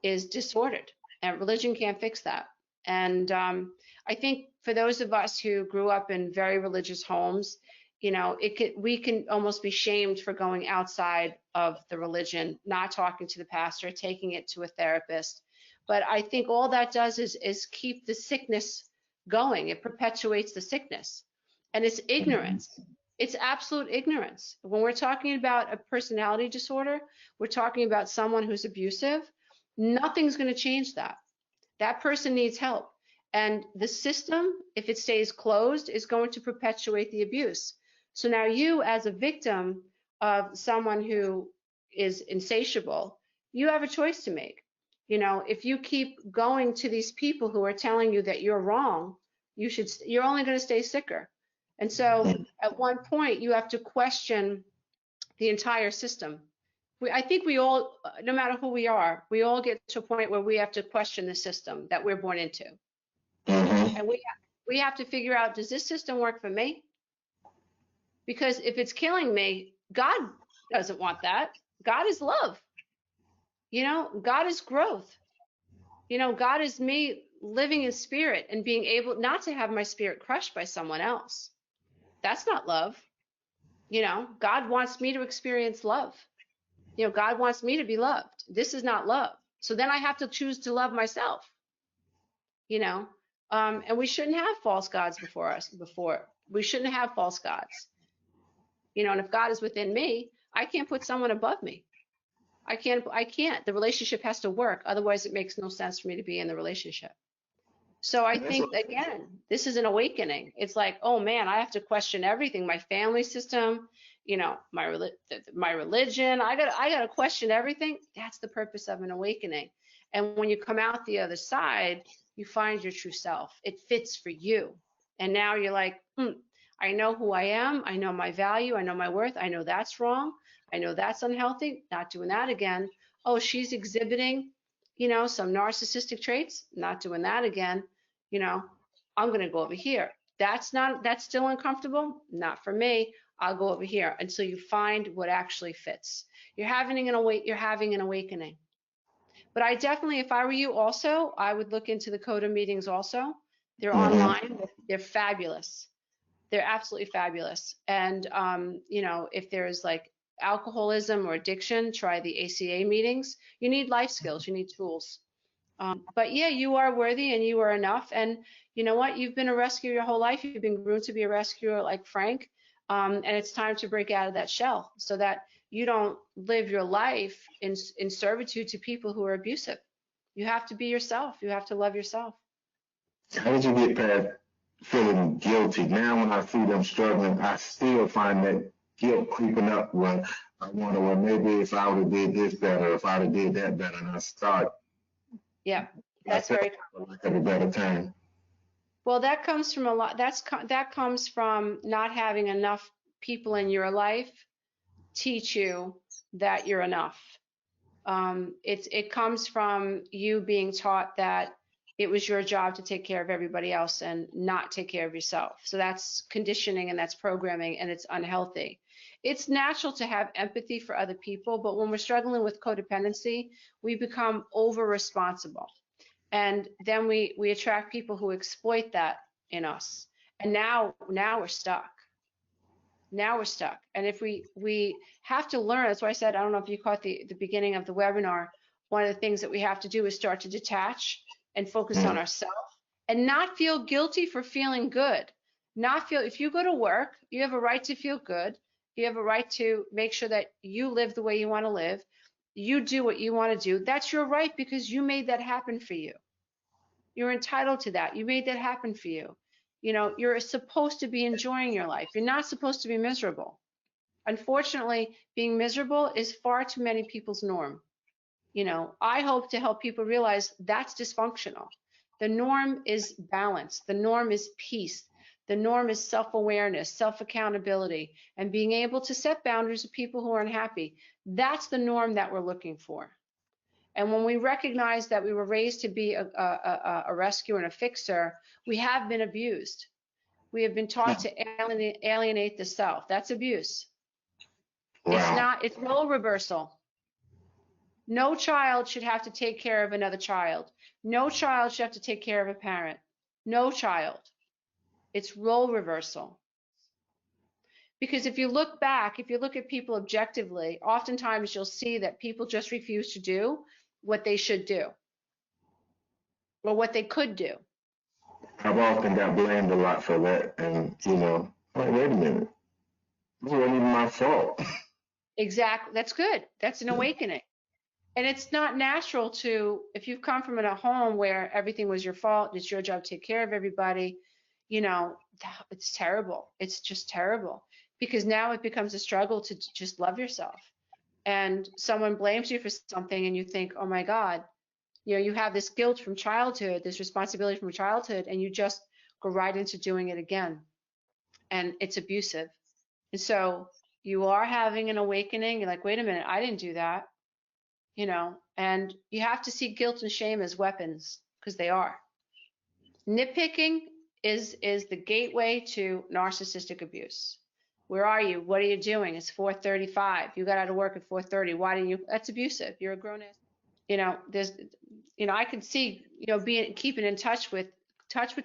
is disordered, and religion can't fix that. And I think for those of us who grew up in very religious homes, we can almost be shamed for going outside of the religion, not talking to the pastor, taking it to a therapist. But I think all that does is keep the sickness going. It perpetuates the sickness, and it's ignorance. It's absolute ignorance. When we're talking about a personality disorder, we're talking about someone who's abusive. Nothing's going to change that. That person needs help. And the system, if it stays closed, is going to perpetuate the abuse. So now you, as a victim of someone who is insatiable, you have a choice to make. You know, if you keep going to these people who are telling you that you're wrong, you're only going to stay sicker. And so at one point, you have to question the entire system. I think we all, no matter who we are, we all get to a point where we have to question the system that we're born into. And we have to figure out, does this system work for me? Because if it's killing me, God doesn't want that. God is love. You know, God is growth. You know, God is me living in spirit and being able not to have my spirit crushed by someone else. That's not love. You know, God wants me to experience love. You know, God wants me to be loved. This is not love. So then I have to choose to love myself. You know, and we shouldn't have false gods before we shouldn't have false gods. You know, and if God is within me, I can't put someone above me. I can't. The relationship has to work. Otherwise, it makes no sense for me to be in the relationship. So I think, again, this is an awakening. It's like, oh man, I have to question everything, my family system, you know, my religion. I gotta question everything. That's the purpose of an awakening. And when you come out the other side, you find your true self. It fits for you. And now you're like, I know who I am. I know my value. I know my worth. I know that's wrong. I know that's unhealthy. Not doing that again. Oh, she's exhibiting, you know, some narcissistic traits. Not doing that again. You know, I'm going to go over here. That's still uncomfortable. Not for me. I'll go over here until you find what actually fits. You're having an awakening. But I definitely, if I were you also, I would look into the CODA meetings also. They're online. They're fabulous. They're absolutely fabulous. And, you know, if there's like alcoholism or addiction, try the ACA meetings. You need life skills. You need tools. But yeah, you are worthy and you are enough. And you know what? You've been a rescuer your whole life. You've been groomed to be a rescuer like Frank. And it's time to break out of that shell so that you don't live your life in servitude to people who are abusive. You have to be yourself. You have to love yourself. How did you get past feeling guilty? Now when I see them struggling, I still find that guilt creeping up when I wonder, well, maybe if I would have did this better, if I would have did that better, and I start. Yeah, that's very like at a better time. Well, that comes from a lot. That comes from not having enough people in your life teach you that you're enough. It comes from you being taught that it was your job to take care of everybody else and not take care of yourself. So that's conditioning and that's programming, and it's unhealthy. It's natural to have empathy for other people, but when we're struggling with codependency, we become over responsible. And then we attract people who exploit that in us. And now we're stuck. Now we're stuck. And if we have to learn, that's why I said, I don't know if you caught the beginning of the webinar, one of the things that we have to do is start to detach and focus on ourselves and not feel guilty for feeling good. If you go to work, you have a right to feel good. You have a right to make sure that you live the way you want to live. You do what you want to do. That's your right because you made that happen for you. You're entitled to that. You made that happen for you. You know, you're supposed to be enjoying your life. You're not supposed to be miserable. Unfortunately, being miserable is far too many people's norm. You know, I hope to help people realize that's dysfunctional. The norm is balance. The norm is peace. The norm is self-awareness, self-accountability, and being able to set boundaries with people who are unhappy. That's the norm that we're looking for. And when we recognize that we were raised to be a rescuer and a fixer, we have been abused. We have been taught to alienate the self. That's abuse. Wow. It's role reversal. No child should have to take care of another child. No child should have to take care of a parent. No child. It's role reversal. Because if you look back, if you look at people objectively, oftentimes you'll see that people just refuse to do what they should do or what they could do. I've often got blamed a lot for that, and you know, like, wait a minute, this wasn't even my fault. Exactly. That's good. That's an awakening. And it's not natural to, if you've come from a home where everything was your fault, it's your job to take care of everybody, you know, it's terrible. It's just terrible because now it becomes a struggle to just love yourself. And someone blames you for something and you think, oh my God, you know, you have this guilt from childhood, this responsibility from childhood, and you just go right into doing it again. And it's abusive. And so you are having an awakening. You're like, wait a minute, I didn't do that, you know, and you have to see guilt and shame as weapons because they are. Nitpicking is the gateway to narcissistic abuse. Where are you? What are you doing? It's 4:35. You got out of work at 4:30. Why didn't you? That's abusive. You're a grown ass. You know, there's, you know, I can see, you know, keeping in touch with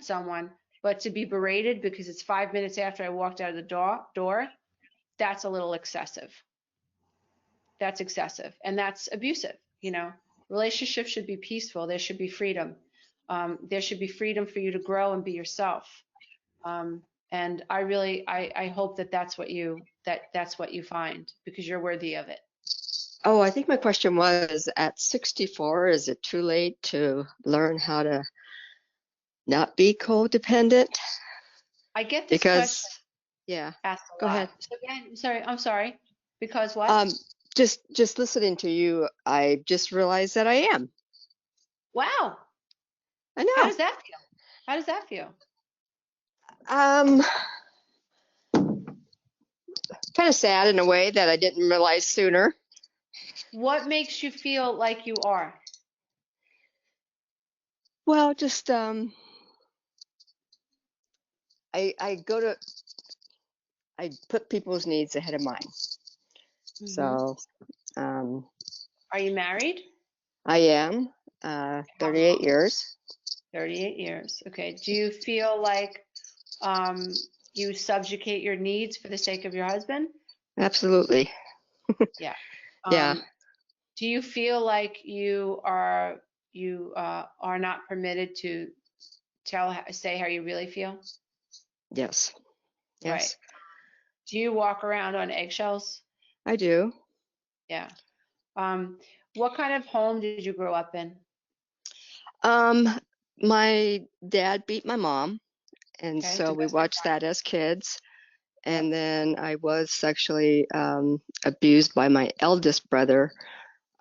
someone, but to be berated because it's 5 minutes after I walked out of the door, that's a little excessive. That's excessive, and that's abusive. You know, relationships should be peaceful. There should be freedom. There should be freedom for you to grow and be yourself. And I really, I hope that that's what you find because you're worthy of it. Oh, I think my question was, at 64, is it too late to learn how to not be codependent? I get this Because, question yeah, asked a go lot. ahead. So again, I'm sorry. Because what? Just listening to you, I just realized that I am. Wow. I know. How does that feel? How does that feel? Kind of sad in a way that I didn't realize sooner. What makes you feel like you are? Well, just I put people's needs ahead of mine. Mm-hmm. So, are you married? I am, 38 years. 38 years. Okay. Do you feel like you subjugate your needs for the sake of your husband? Absolutely. Yeah. Yeah. Do you feel like you are not permitted to say how you really feel? Yes. Yes. Right. Do you walk around on eggshells? I do. Yeah. What kind of home did you grow up in? My dad beat my mom, and Okay, so we domestic watched that as kids. And then I was sexually abused by my eldest brother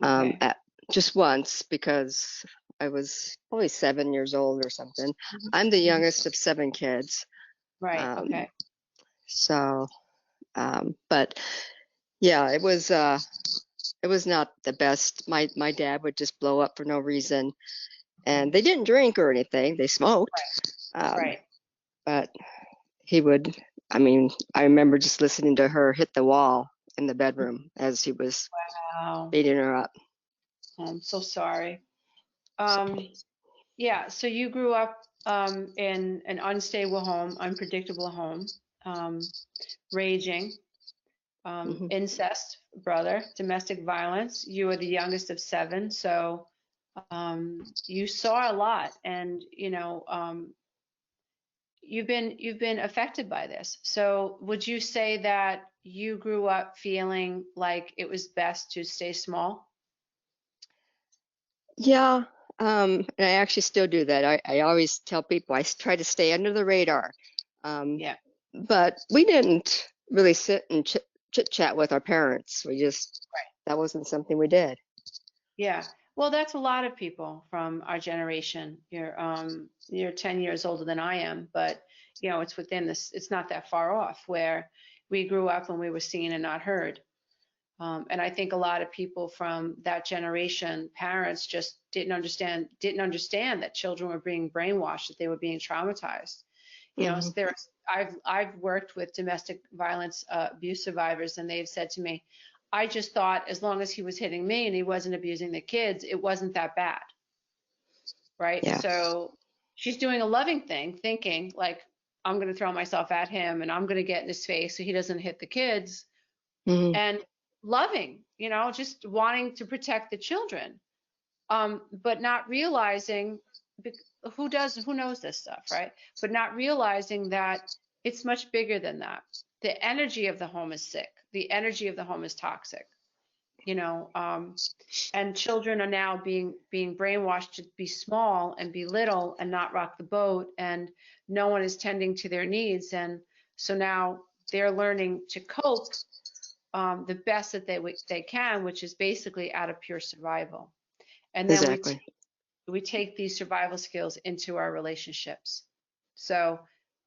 Okay. at just once because I was probably 7 years old or something. I'm the youngest of 7 kids. Right. Okay. So, but yeah, it was not the best. My dad would just blow up for no reason, and they didn't drink or anything. They smoked. Right. But he would. I mean, I remember just listening to her hit the wall in the bedroom as he was Wow. beating her up. I'm so sorry. Yeah, so you grew up in an unstable home, unpredictable home, raging, incest, brother, domestic violence. You were the youngest of 7, so you saw a lot, and you know you've been affected by this. So would you say that you grew up feeling like it was best to stay small? Yeah, and I actually still do that. I always tell people I try to stay under the radar. Yeah. But we didn't really sit and chit chat with our parents. We just, that wasn't something we did. Yeah. Well, that's a lot of people from our generation. You're 10 years older than I am, but you know, it's within this, it's not that far off where we grew up when we were seen and not heard. And I think a lot of people from that generation, parents just didn't understand that children were being brainwashed, that they were being traumatized. You know, I've worked with domestic violence abuse survivors, and they've said to me, I just thought as long as he was hitting me and he wasn't abusing the kids, it wasn't that bad. Right? Yeah. So she's doing a loving thing, thinking like, I'm going to throw myself at him and I'm going to get in his face so he doesn't hit the kids. And loving, you know, just wanting to protect the children, but not realizing who knows this stuff, right? But not realizing that it's much bigger than that. The energy of the home is sick. The energy of the home is toxic. you know, and children are now being brainwashed to be small and be little and not rock the boat, and no one is tending to their needs, and so now they're learning to cope the best that they can, which is basically out of pure survival. And then Exactly. we take these survival skills into our relationships. So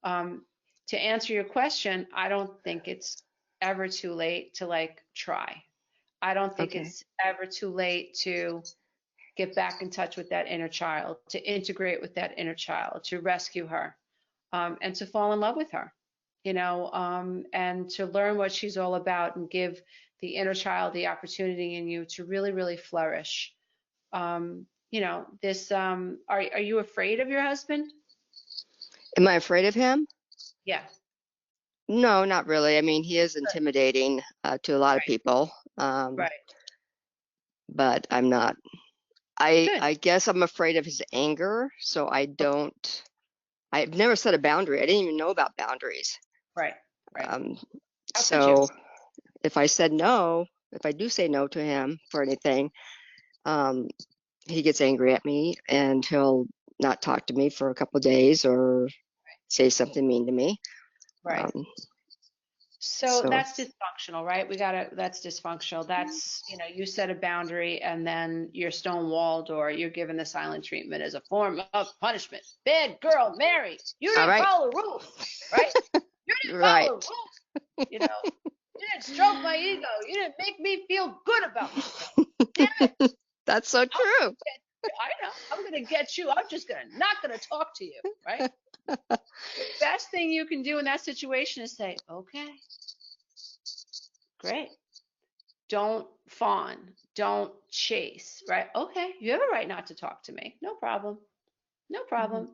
to answer your question, I don't think it's ever too late to like try. I don't think Okay. it's ever too late to get back in touch with that inner child, to integrate with that inner child, to rescue her, and to fall in love with her, you know, and to learn what she's all about and give the inner child the opportunity in you to really, really flourish. You know, are you afraid of your husband? Am I afraid of him? Yeah, No, not really. I mean, he is good, intimidating to a lot of people, right, but I'm not. I good, I guess I'm afraid of his anger, so I okay, don't. I've never set a boundary. I didn't even know about boundaries. right, right. Um, How could you? so if I said no, if I do say no to him for anything, um, he gets angry at me and he'll not talk to me for a couple of days or say something mean to me. Right. Um, So so that's dysfunctional, right? That's dysfunctional. That's, you know, you set a boundary and then you're stonewalled or you're given the silent treatment as a form of punishment. Bad girl, Mary, you all didn't right, follow the rules, right? You didn't follow the right. rules, you know. You didn't stroke my ego. You didn't make me feel good about myself. Damn it. That's so I'm gonna true. get, I know. I'm going to get you. I'm just not going to talk to you, right? The best thing you can do in that situation is say, okay, great. Don't fawn, don't chase, right? Okay, you have a right not to talk to me. No problem. No problem.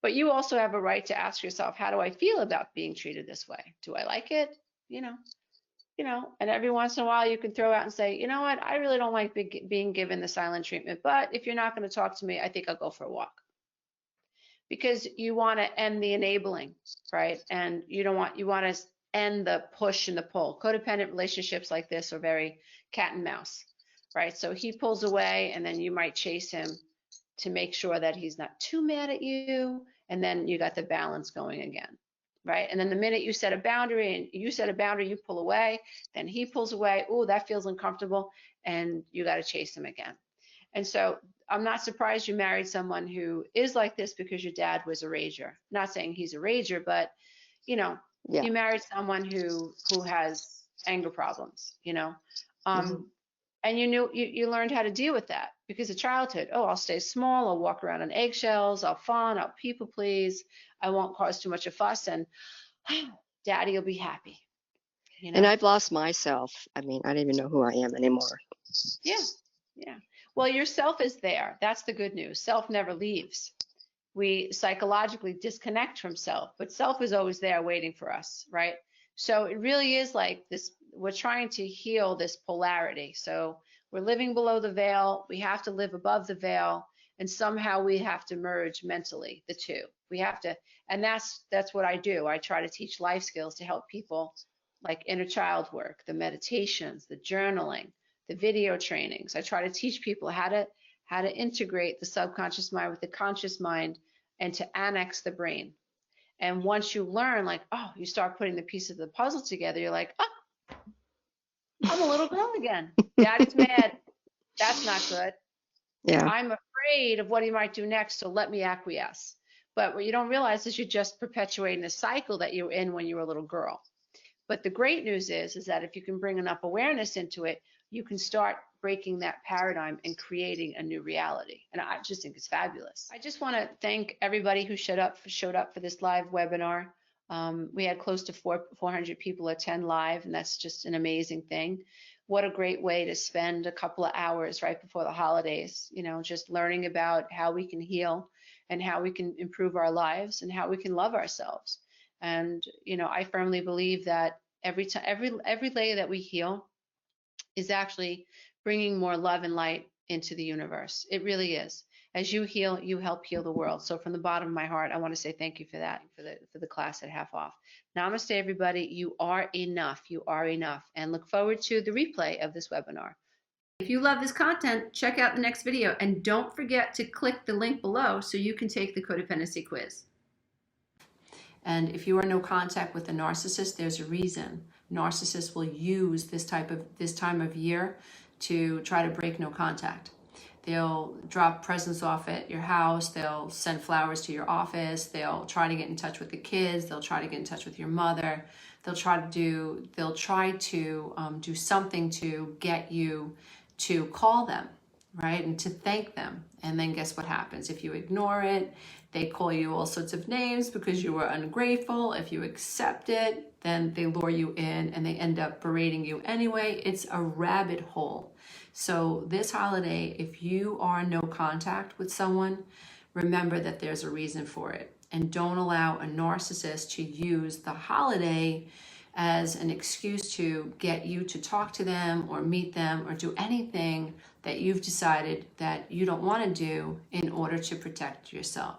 But you also have a right to ask yourself, how do I feel about being treated this way? Do I like it? You know, and every once in a while you can throw out and say, you know what, I really don't like being given the silent treatment, but if you're not going to talk to me, I think I'll go for a walk. Because you want to end the enabling, right? And you want to end the push and the pull. Codependent relationships like this are very cat and mouse, right? So he pulls away and then you might chase him to make sure that he's not too mad at you. And then you got the balance going again, right? And then the minute you set a boundary, you pull away, then he pulls away. Oh, that feels uncomfortable. And you got to chase him again. And so I'm not surprised you married someone who is like this because your dad was a rager. Not saying he's a rager, but you know, Yeah. you married someone who has anger problems, you know. Mhm. And you learned how to deal with that because of childhood. Oh, I'll stay small, I'll walk around on eggshells, I'll fawn, I'll people please, I won't cause too much of a fuss, and daddy will be happy, you And know. I've lost myself. I mean, I don't even know who I am anymore. Yeah, yeah. Well, your self is there. That's the good news. Self never leaves. We psychologically disconnect from self, but self is always there waiting for us, right? So it really is like this, we're trying to heal this polarity. So we're living below the veil, we have to live above the veil, and somehow we have to merge mentally the two. We have to, and that's what I do. I try to teach life skills to help people, like inner child work, the meditations, the journaling, the video trainings. I try to teach people how to integrate the subconscious mind with the conscious mind and to annex the brain. And once you learn, like, oh, you start putting the pieces of the puzzle together, you're like, oh, I'm a little girl again. Daddy's mad. That's not good. Yeah. I'm afraid of what he might do next, so let me acquiesce. But what you don't realize is you're just perpetuating the cycle that you were in when you were a little girl. But the great news is that if you can bring enough awareness into it, you can start breaking that paradigm and creating a new reality. And I just think it's fabulous. I just want to thank everybody who showed up for this live webinar. We had close to 400 people attend live, and that's just an amazing thing. What a great way to spend a couple of hours right before the holidays, you know, just learning about how we can heal and how we can improve our lives and how we can love ourselves. And you know, I firmly believe that every day that we heal is actually bringing more love and light into the universe. It really is. As you heal, you help heal the world. So from the bottom of my heart, I want to say thank you for that, for the class at half off. Namaste, everybody. You are enough. You are enough. And look forward to the replay of this webinar. If you love this content, check out the next video and don't forget to click the link below so you can take the codependency quiz. And if you are in no contact with a narcissist, there's a reason. Narcissists will use this time of year to try to break no contact. They'll drop presents off at your house. They'll send flowers to your office. They'll try to get in touch with the kids. They'll try to get in touch with your mother. They'll try to do something to get you to call them, right? And to thank them. And then guess what happens? If you ignore it, they call you all sorts of names because you were ungrateful. If you accept it, then they lure you in and they end up berating you anyway. It's a rabbit hole. So this holiday, if you are in no contact with someone, remember that there's a reason for it. And don't allow a narcissist to use the holiday as an excuse to get you to talk to them or meet them or do anything that you've decided that you don't want to do in order to protect yourself.